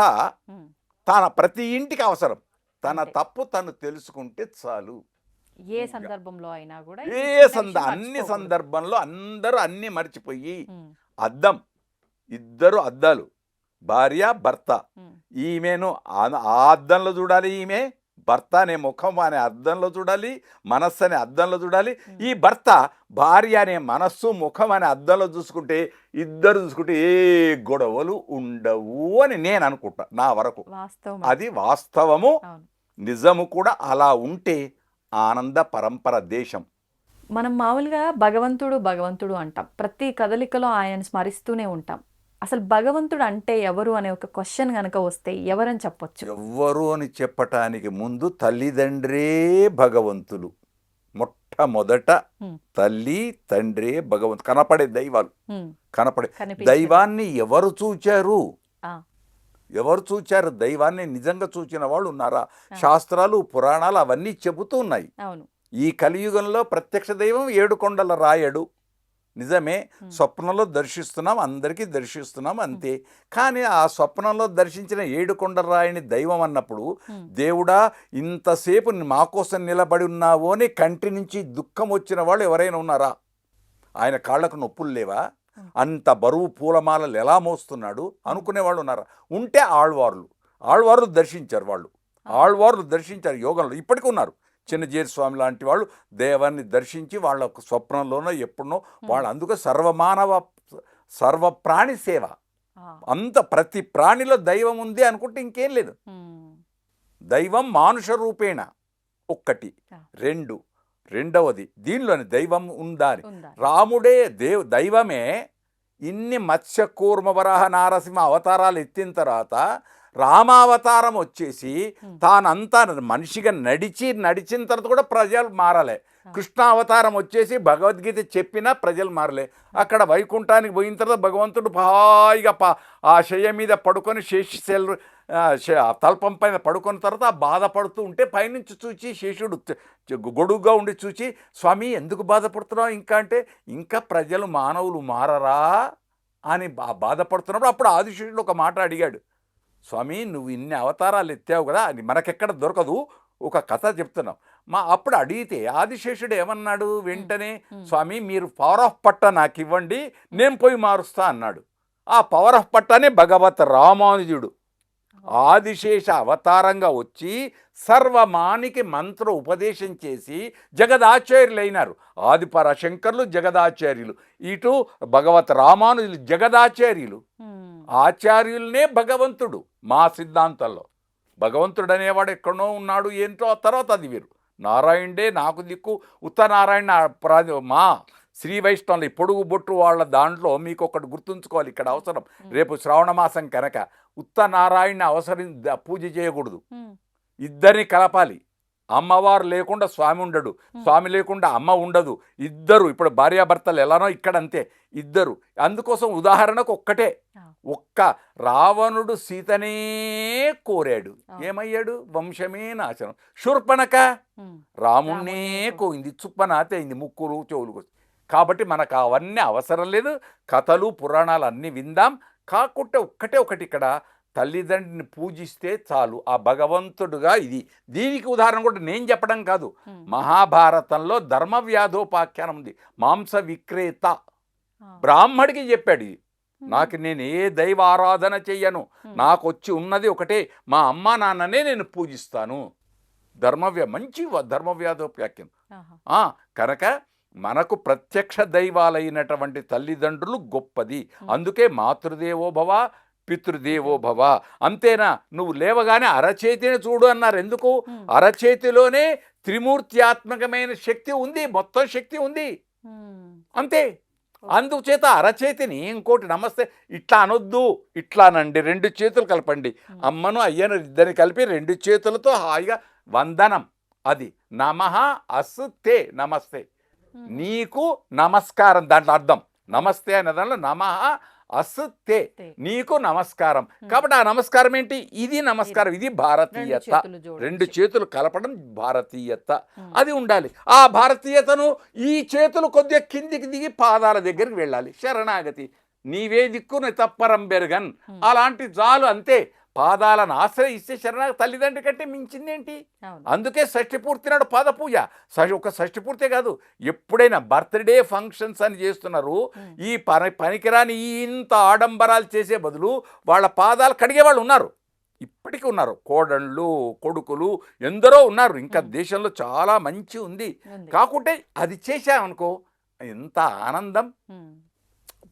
తన ప్రతి ఇంటికి అవసరం, తన తప్పు తను తెలుసుకుంటే చాలు. ఏ సందర్భంలో అయినా కూడా అన్ని సందర్భంలో అందరూ అన్ని మర్చిపోయి ఇద్దరు అద్దాలు, భార్య భర్త. ఈమెను ఆ అద్దంలో చూడాలి, ఈమె భర్త అనే ముఖం అనే అద్దంలో చూడాలి, మనస్సు అనే అద్దంలో చూడాలి. ఈ భర్త భార్య అనే మనస్సు ముఖం అనే అద్దంలో చూసుకుంటే ఇద్దరు చూసుకుంటే ఏ గొడవలు ఉండవు అని నేను అనుకుంటా. నా వరకు అది వాస్తవము, నిజము కూడా. అలా ఉంటే ఆనంద పరంపర దేశం. మనం మామూలుగా భగవంతుడు అంటాం, ప్రతి కదలికలో ఆయన స్మరిస్తూనే ఉంటాం. అసలు భగవంతుడు అంటే ఎవరు అనే ఒక క్వశ్చన్ కనుక వస్తే ఎవరని చెప్పొచ్చు? ఎవరు అని చెప్పటానికి ముందు తల్లిదండ్రే భగవంతులు. మొట్టమొదట తల్లి తండ్రే భగవంతు. కనపడే దైవాలు, కనపడే దైవాన్ని ఎవరు చూచారు? దైవాన్ని నిజంగా చూచిన వాళ్ళు ఉన్నారా? శాస్త్రాలు పురాణాలు అవన్నీ చెబుతూ ఉన్నాయి. ఈ కలియుగంలో ప్రత్యక్ష దైవం 7 కొండల రాయడు. నిజమే, స్వప్నంలో దర్శిస్తున్నాం, అందరికీ దర్శిస్తున్నాం అంతే. కానీ ఆ స్వప్నంలో దర్శించిన ఏడుకొండరాయిని దైవం అన్నప్పుడు, దేవుడా ఇంతసేపు మా కోసం నిలబడి ఉన్నావు అని కంటి నుంచి దుఃఖం వచ్చిన వాళ్ళు ఎవరైనా ఉన్నారా? ఆయన కాళ్ళకు నొప్పులు లేవా? అంత బరువు పూలమాలలు ఎలా మోస్తున్నాడు అనుకునే వాళ్ళు ఉన్నారా? ఉంటే ఆళ్వార్లు దర్శించారు. ఆళ్వార్లు దర్శించారు యోగంలో, ఇప్పటికీ ఉన్నారు. చిన్నజీరి స్వామి లాంటి వాళ్ళు దేవాన్ని దర్శించి వాళ్ళ స్వప్నంలోనో ఎప్పుడునో వాళ్ళు, అందుకే సర్వప్రాణి సేవ. అంత ప్రతి ప్రాణిలో దైవం ఉంది అనుకుంటే ఇంకేం లేదు. దైవం మానుష రూపేణ ఒక్కటి. రెండవది దీనిలోని దైవం ఉందాని. రాముడే దైవమే ఇన్ని మత్స్య కూర్మ వరాహ నారసింహ అవతారాలు ఎత్తిన తర్వాత రామావతారం వచ్చేసి తానంతా మనిషిగా నడిచిన తర్వాత కూడా ప్రజలు మారలే. కృష్ణావతారం వచ్చేసి భగవద్గీత చెప్పినా ప్రజలు మారలే. అక్కడ వైకుంఠానికి పోయిన తర్వాత భగవంతుడు హాయిగా ఆ శయ్య మీద పడుకొని శేషశైలు తల్పం పైన పడుకున్న తర్వాత బాధపడుతూ ఉంటే పైనుంచి చూచి శేషుడు గొడుగుగా ఉండి చూచి, స్వామి ఎందుకు బాధపడుతున్నావు ఇంకా అంటే, ఇంకా ప్రజలు మానవులు మారరా అని బాధపడుతున్నప్పుడు అప్పుడు ఆదిశేషుడు ఒక మాట అడిగాడు, స్వామి నువ్వు ఇన్ని అవతారాలు ఎత్తావు కదా, అది మనకెక్కడ దొరకదు, ఒక కథ చెప్తున్నావు. అప్పుడు అడిగితే ఆదిశేషుడు ఏమన్నాడు వెంటనే, స్వామి మీరు పవర్ ఆఫ్ పట్ట నాకు ఇవ్వండి, నేను పోయి మారుస్తా అన్నాడు. ఆ పవర్ ఆఫ్ పట్టనే భగవత్ రామానుజుడు ఆదిశేష అవతారంగా వచ్చి సర్వమానికి మంత్ర ఉపదేశం చేసి జగదాచార్యులైనారు. ఆదిపరాశంకర్లు జగదాచార్యులు, ఇటు భగవత్ రామానుజులు జగదాచార్యులు. ఆచార్యులనే భగవంతుడు. మా సిద్ధాంతంలో భగవంతుడు అనేవాడు ఎక్కడో ఉన్నాడు ఏంటో, ఆ తర్వాత అది వేరు. నారాయణుడే నాకు దిక్కు, ఉత్తనారాయణ మా శ్రీ వైష్ణవులు పొడుగు బొట్టు వాళ్ళ దాంట్లో మీకు ఒకటి గుర్తుంచుకోవాలి, ఇక్కడ అవసరం. రేపు శ్రావణ మాసం కనుక ఉత్తనారాయణ అవసరం పూజ చేయకూడదు, ఇద్దరిని కలపాలి. అమ్మవారు లేకుండా స్వామి ఉండడు, స్వామి లేకుండా అమ్మ ఉండదు. ఇద్దరు, ఇప్పుడు భార్యాభర్తలు ఎలానో ఇక్కడ అంతే, ఇద్దరు. అందుకోసం ఉదాహరణకు ఒక్క రావణుడు సీతనే కోరాడు, ఏమయ్యాడు? వంశమే నాశనం. శూర్పణఖ రాముణ్ణే కోయింది, చుప్పనాతే అయింది, ముక్కులు చెవులు. కాబట్టి మనకు అవన్నీ అవసరం లేదు. కథలు పురాణాలు అన్నీ విందాం. కాకుంటే ఒకటి ఇక్కడ తల్లిదండ్రిని పూజిస్తే చాలు, ఆ భగవంతుడుగా. దీనికి ఉదాహరణ కూడా నేను చెప్పడం కాదు, మహాభారతంలో ధర్మవ్యాధోపాఖ్యానం ఉంది. మాంస విక్రేత బ్రాహ్మడికి చెప్పాడు, నాకు నేను ఏ దైవ ఆరాధన చెయ్యను, నాకు వచ్చి ఉన్నది ఒకటే, మా అమ్మా నాన్ననే నేను పూజిస్తాను. మంచి ధర్మవ్యాధోపాఖ్యానం. కనుక మనకు ప్రత్యక్ష దైవాలైనటువంటి తల్లిదండ్రులు గొప్పది. అందుకే మాతృదేవో భవ పితృదేవో భవ. అంతేనా? నువ్వు లేవగానే అరచేతిని చూడు అన్నారు. ఎందుకు? అరచేతిలోనే త్రిమూర్త్యాత్మకమైన శక్తి ఉంది, మొత్తం శక్తి ఉంది, అంతే. అందుచేత అరచేతిని ఇంకోటి నమస్తే ఇట్లా అనొద్దు, ఇట్లానండి, 2 చేతులు కలపండి. అమ్మను అయ్యను ఇద్దరిని కలిపి 2 చేతులతో హాయిగా వందనం. అది నమః అస్తుతే, నమస్తే, నీకు నమస్కారం. దాంట్లో అర్థం నమస్తే అనే దాంట్లో నమః అస్తుతే, నీకు నమస్కారం. కాబట్టి ఆ నమస్కారం ఏంటి? ఇది నమస్కారం, ఇది భారతీయత. 2 చేతులు కలపడం భారతీయత, అది ఉండాలి. ఆ భారతీయతను ఈ చేతులు కొద్దిగా కిందికి దిగి పాదాల దగ్గరికి వెళ్ళాలి. శరణాగతి, నీవే దిక్కును తప్పరం బెరగన్, అలాంటి చాలు, అంతే. పాదాలను ఆశ్రయిస్తే శరణాగతి. తల్లిదండ్రి కంటే మించిందేంటి? అందుకే షష్ఠి పూర్తి నాడు పాద పూజ. ఒక షష్ఠి పూర్తే కాదు, ఎప్పుడైనా బర్త్డే ఫంక్షన్స్ అని చేస్తున్నారు, ఈ పనికిరాని ఇంత ఆడంబరాలు చేసే బదులు వాళ్ళ పాదాలు కడిగే వాళ్ళు ఉన్నారు, ఇప్పటికీ ఉన్నారు. కోడళ్ళు కొడుకులు ఎందరో ఉన్నారు. ఇంకా దేశంలో చాలా మంచి ఉంది. కాకుంటే అది చేశామనుకో ఎంత ఆనందం.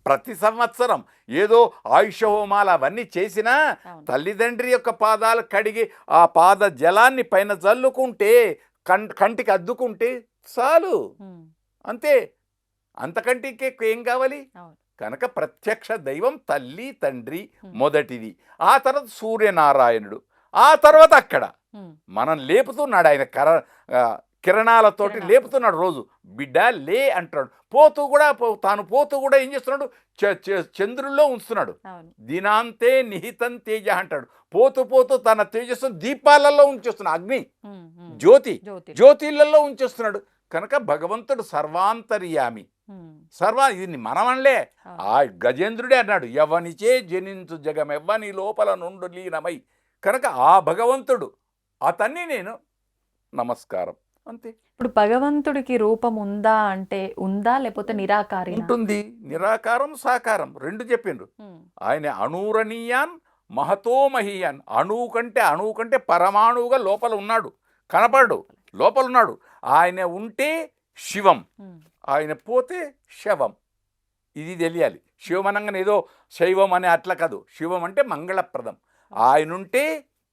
ప్రతి సంవత్సరం ఏదో ఆయుష హోమాలు అవన్నీ చేసినా తల్లిదండ్రి యొక్క పాదాలు కడిగి ఆ పాద జలాన్ని పైన చల్లుకుంటే కంటికి అద్దుకుంటే చాలు, అంతే. అంతకంటే ఏం కావాలి? కనుక ప్రత్యక్ష దైవం తల్లి తండ్రి మొదటిది. ఆ తర్వాత సూర్యనారాయణుడు. ఆ తర్వాత అక్కడ మనం లేపుతున్నాడు, ఆయన కిరణాలతోటి లేపుతున్నాడు. రోజు బిడ్డ లే అంటాడు. తాను పోతూ కూడా ఏం చేస్తున్నాడు? చంద్రుల్లో ఉంచుతున్నాడు. దినాంతే నిహితం తేజ అంటాడు. పోతూ తన తేజస్సు దీపాలలో ఉంచేస్తున్నాడు. అగ్ని జ్యోతిలలో ఉంచేస్తున్నాడు. కనుక భగవంతుడు సర్వాంతర్యామి. ఇది మనమనలే, ఆ గజేంద్రుడే అన్నాడు, ఎవనిచే జనించు జగమెవ్వని లోపల నుండు లీనమై. కనుక ఆ భగవంతుడు అతన్ని నేను నమస్కారం అంతే. ఇప్పుడు భగవంతుడికి రూపం ఉందా అంటే ఉందా, లేకపోతే నిరాకారి ఉంటుంది. నిరాకారం సాకారం రెండు చెప్పిండ్రు. ఆయన అణూరణీయాన్ మహతో మహీయాన్. అణువు కంటే పరమాణువుగా లోపల ఉన్నాడు, కనపడు, లోపల ఉన్నాడు. ఆయన ఉంటే శివం, ఆయన పోతే శవం. ఇది తెలియాలి. శివం అనగానే ఏదో శైవం అనే అట్లా కాదు. శివం అంటే మంగళప్రదం. ఆయన ఉంటే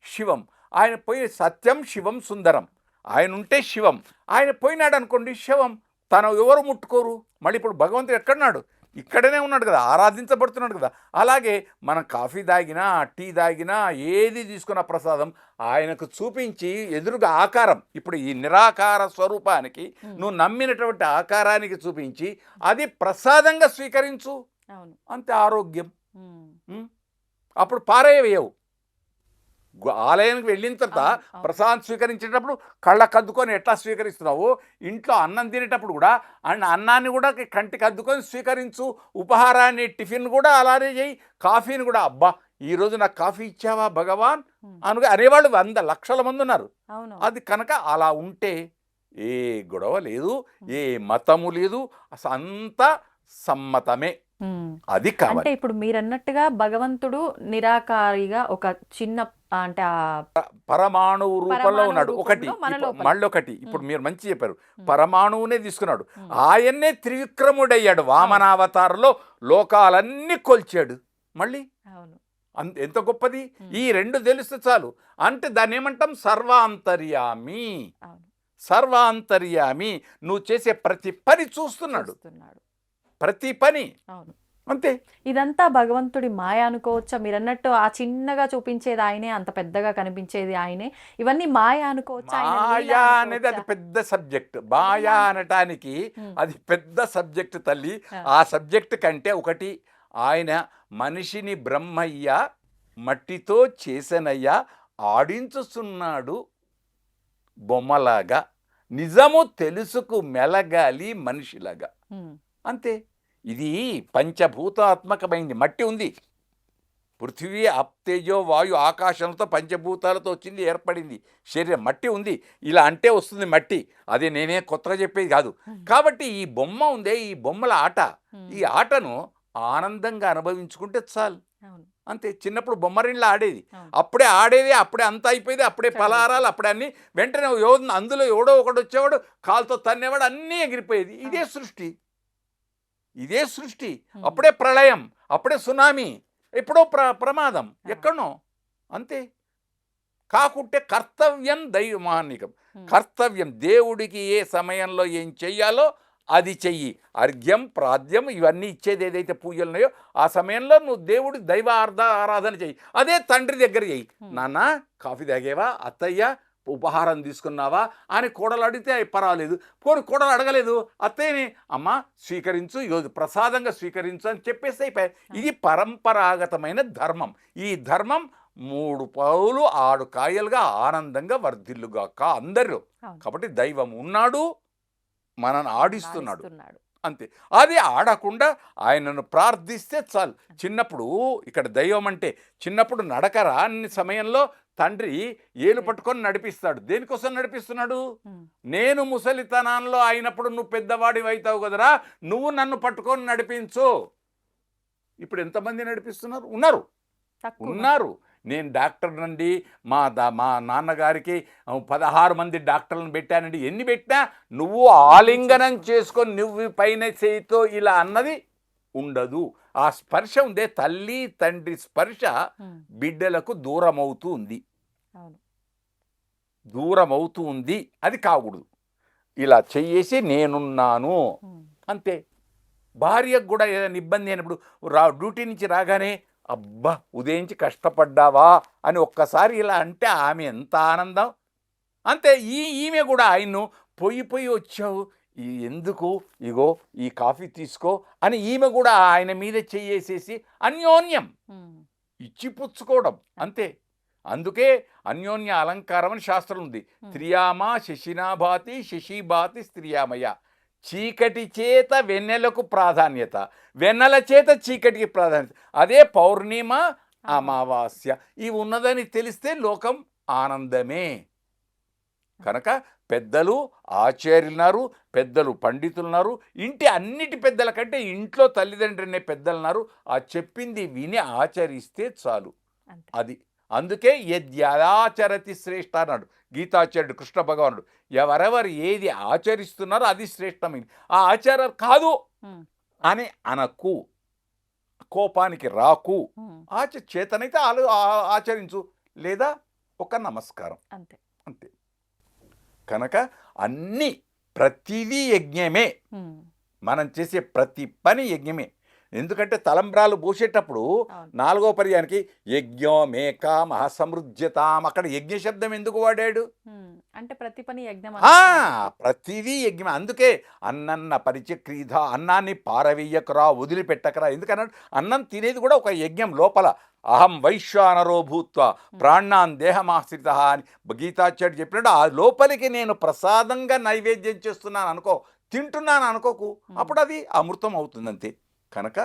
శివం, ఆయన పోయి సత్యం శివం సుందరం. ఆయన ఉంటే శివం, ఆయన పోయినాడు అనుకోండి శవం. తను ఎవరు ముట్టుకోరు. మళ్ళీ ఇప్పుడు భగవంతుడు ఎక్కడున్నాడు? ఇక్కడనే ఉన్నాడు కదా, ఆరాధించబడుతున్నాడు కదా. అలాగే మనం కాఫీ తాగినా, టీ తాగినా, ఏది తీసుకున్న ప్రసాదం ఆయనకు చూపించి ఎదురుగా ఆకారం, ఇప్పుడు ఈ నిరాకార స్వరూపానికి నువ్వు నమ్మినటువంటి ఆకారానికి చూపించి అది ప్రసాదంగా స్వీకరించు, అంతే ఆరోగ్యం. అప్పుడు పారేయవేయవు. ఆలయానికి వెళ్ళిన తర్వాత ప్రసాదం స్వీకరించేటప్పుడు కళ్ళకు అద్దుకొని ఎట్లా స్వీకరిస్తున్నావు, ఇంట్లో అన్నం తినేటప్పుడు కూడా అన్నాన్ని కూడా కంటికి అద్దుకొని స్వీకరించు. ఉపహారాన్ని, టిఫిన్ కూడా అలానే చేయి. కాఫీని కూడా, అబ్బా ఈరోజు నాకు కాఫీ ఇచ్చావా భగవాన్ అనుగా అనేవాళ్ళు 100 లక్షల మంది ఉన్నారు. అది కనుక అలా ఉంటే ఏ గొడవ లేదు, ఏ మతము లేదు, అసలు అంతా సమ్మతమే. అది అంటే ఇప్పుడు మీరు అన్నట్టుగా భగవంతుడు నిరాకారిగా ఒక చిన్న అంటే పరమాణువు రూపంలో ఉన్నాడు. ఒకటి మళ్ళీ ఒకటి ఇప్పుడు మీరు మంచి చెప్పారు, పరమాణువునే తీసుకున్నాడు. ఆయన్నే త్రివిక్రముడయ్యాడు. వామనావతారంలో లోకాలన్నీ కొల్చాడు. మళ్ళీ ఎంత గొప్పది. ఈ రెండు తెలిస్తే చాలు. అంటే దాన్ని ఏమంటాం? సర్వాంతర్యామి. సర్వాంతర్యామి. నువ్వు చేసే ప్రతి పని చూస్తున్నాడు, ప్రతి పని. అంతే. ఇదంతా భగవంతుడి మాయ అనుకోవచ్చా? మీరు అన్నట్టు ఆ చిన్నగా చూపించేది ఆయనే, అంత పెద్దగా కనిపించేది ఆయనే, ఇవన్నీ మాయ అనుకోవచ్చా? మాయా అనేది అది పెద్ద సబ్జెక్ట్. మాయా అనటానికి అది పెద్ద సబ్జెక్ట్ తల్లి. ఆ సబ్జెక్ట్ కంటే ఒకటి, ఆయన మనిషిని బ్రహ్మయ్య మట్టితో చేసనయ్య ఆడించుతున్నాడు బొమ్మలాగా, నిజము తెలుసుకు మెలగాలి మనిషిలాగా. అంతే. ఇది పంచభూతాత్మకమైంది. మట్టి ఉంది, పృథివీ అప్తేజో వాయు ఆకాశంతో పంచభూతాలతో వచ్చింది, ఏర్పడింది శరీరం. మట్టి ఉంది, ఇలా అంటే వస్తుంది మట్టి. అది నేనే కొత్తగా చెప్పేది కాదు. కాబట్టి ఈ బొమ్మ ఉందే, ఈ బొమ్మల ఆట, ఈ ఆటను ఆనందంగా అనుభవించుకుంటే చాలు. అంతే. చిన్నప్పుడు బొమ్మరిళ్ళ ఆడేది, అప్పుడే ఆడేది, అప్పుడే అంతా అయిపోయేది, అప్పుడే పలారాలు, అప్పుడే అన్ని వెంటనే అందులో ఎవడో ఒకడు వచ్చేవాడు, కాలుతో తన్నేవాడు, అన్నీ ఎగిరిపోయేది. ఇదే సృష్టి, ఇదే సృష్టి. అప్పుడే ప్రళయం, అప్పుడే సునామీ, ఎప్పుడో ప్రమాదం, ఎక్కడనో. అంతే. కాకుంటే కర్తవ్యం దైవమానికం. కర్తవ్యం, దేవుడికి ఏ సమయంలో ఏం చెయ్యాలో అది చెయ్యి. అర్ఘ్యం, ప్రాద్యం ఇవన్నీ ఇచ్చేది ఏదైతే పూజలు ఉన్నాయో ఆ సమయంలో నువ్వు దేవుడి దైవ ఆరాధన చెయ్యి. అదే తండ్రి దగ్గర చెయ్యి. నాన్న కాఫీ తాగేవా, అత్తయ్య ఉపహారం తీసుకున్నావా అని కోడలు అడిగితే పర్వాలేదు. కోడలు అడగలేదు, అత్తయ్యని అమ్మ స్వీకరించు, ఈరోజు ప్రసాదంగా స్వీకరించు అని చెప్పేసి అయిపోయాయి. ఇది పరంపరాగతమైన ధర్మం. ఈ ధర్మం 3 పావులు 6 కాయలుగా ఆనందంగా వర్ధిల్లుగాక అందరూ. కాబట్టి దైవం ఉన్నాడు, మనను ఆడిస్తున్నాడు. అంతే. అది ఆడకుండా ఆయనను ప్రార్థిస్తే చాలు. చిన్నప్పుడు ఇక్కడ దైవం అంటే చిన్నప్పుడు నడకరా అన్ని సమయంలో తండ్రి ఏలు పట్టుకొని నడిపిస్తాడు. దేనికోసం నడిపిస్తున్నాడు? నేను ముసలితనంలో అయినప్పుడు నువ్వు పెద్దవాడివి అవుతావు కదరా, నువ్వు నన్ను పట్టుకొని నడిపించు. ఇప్పుడు ఎంతమంది నడిపిస్తున్నారు? ఉన్నారు. నేను డాక్టర్ నండి, మా నాన్నగారికి 16 మంది డాక్టర్లను పెట్టానండి. ఎన్ని పెట్టినా నువ్వు ఆలింగనం చేసుకొని నువ్వు పైన చేయితో ఇలా అన్నది ఉండదు. ఆ స్పర్శ ఉందే, తల్లి తండ్రి స్పర్శ బిడ్డలకు దూరమవుతూ ఉంది. అది కాకూడదు. ఇలా చెయ్యేసి నేనున్నాను అంతే. భార్యకు కూడా ఏదైనా ఇబ్బంది అయినప్పుడు డ్యూటీ నుంచి రాగానే అబ్బా ఉదయించి కష్టపడ్డావా అని ఒక్కసారి ఇలా అంటే ఆమె ఎంత ఆనందం. అంతే. ఈమె కూడా ఆయన్ను పోయి వచ్చావు ఎందుకు, ఇగో ఈ కాఫీ తీసుకో అని ఈమె కూడా ఆయన మీద చెయ్యేసేసి అన్యోన్యం ఇచ్చిపుచ్చుకోవడం. అంతే. అందుకే అన్యోన్య అలంకారం అని శాస్త్రం ఉంది. త్రియామ శశినాభాతి శశిభాతి స్త్రియామయ. చీకటి చేత వెన్నెలకు ప్రాధాన్యత, వెన్నెల చేత చీకటికి ప్రాధాన్యత. అదే పౌర్ణిమ, అమావాస్య ఇవి ఉన్నదని తెలిస్తే లోకం ఆనందమే. కనుక పెద్దలు ఆచార్యులున్నారు, పెద్దలు పండితులున్నారు, ఇంటి అన్నిటి పెద్దల కంటే ఇంట్లో తల్లిదండ్రులనే పెద్దలున్నారు. ఆ చెప్పింది విని ఆచరిస్తే చాలు. అది అందుకే యద్యాచరతి శ్రేష్ఠ అన్నాడు గీతాచార్యుడు కృష్ణ భగవానుడు. ఎవరెవరు ఏది ఆచరిస్తున్నారో అది శ్రేష్టమైంది. ఆ ఆచారం కాదు అని అనకు, కోపానికి రాకు, చేతనైతే ఆచరించు, లేదా ఒక నమస్కారం, అంతే అంతే. కనుక అన్ని ప్రతిదీ యజ్ఞమే, మనం చేసే ప్రతి పని యజ్ఞమే. ఎందుకంటే తలంబ్రాలు పోసేటప్పుడు 4వ పర్యానికి యజ్ఞోమేక మహాసమృజ్యతాం, అక్కడ యజ్ఞ శబ్దం ఎందుకు వాడాడు అంటే ప్రతి పని యజ్ఞం, ప్రతిదీ యజ్ఞమే. అందుకే అన్నన్న పరిచక్రీధ, అన్నాన్ని పారవేయకరా, వదిలిపెట్టకరా. ఎందుకన్నాడు? అన్నం తినేది కూడా ఒక యజ్ఞం లోపల. అహం వైశ్వానరో భూత్వ ప్రాణాన్ దేహమాశ్రిత అని గీతాచార్యుడు చెప్పినట్టు ఆ లోపలికి నేను ప్రసాదంగా నైవేద్యం చేస్తున్నాను అనుకో, తింటున్నాను అనుకోకు, అప్పుడు అది అమృతం అవుతుంది అంతే. కనుక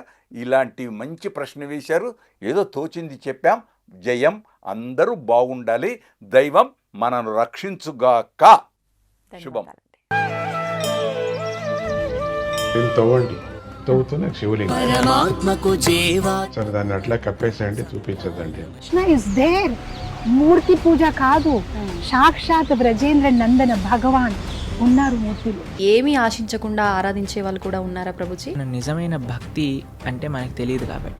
ఇలాంటి మంచి ప్రశ్న వేశారు, ఏదో తోచింది చెప్పాం. జయం, అందరూ బాగుండాలి, దైవం మనను రక్షించుగాక. శుభం. తవ్వండి, తవ్వుతూనే శివలింగం. పరమాత్మకు జీవా సరే దాన్ని అట్లా కప్పేసేయండి, చూపించదండి. Krishna is there. మూర్తి పూజ కాదు, సాక్షాత్ బ్రజేంద్ర నందన భగవాన్ ఉన్నారు మూర్తిలో. ఏమీ ఆశించకుండా ఆరాధించే వాళ్ళు కూడా ఉన్నారా ప్రభుజీ? నిజమైన భక్తి అంటే మనకు తెలియదు కాబట్టి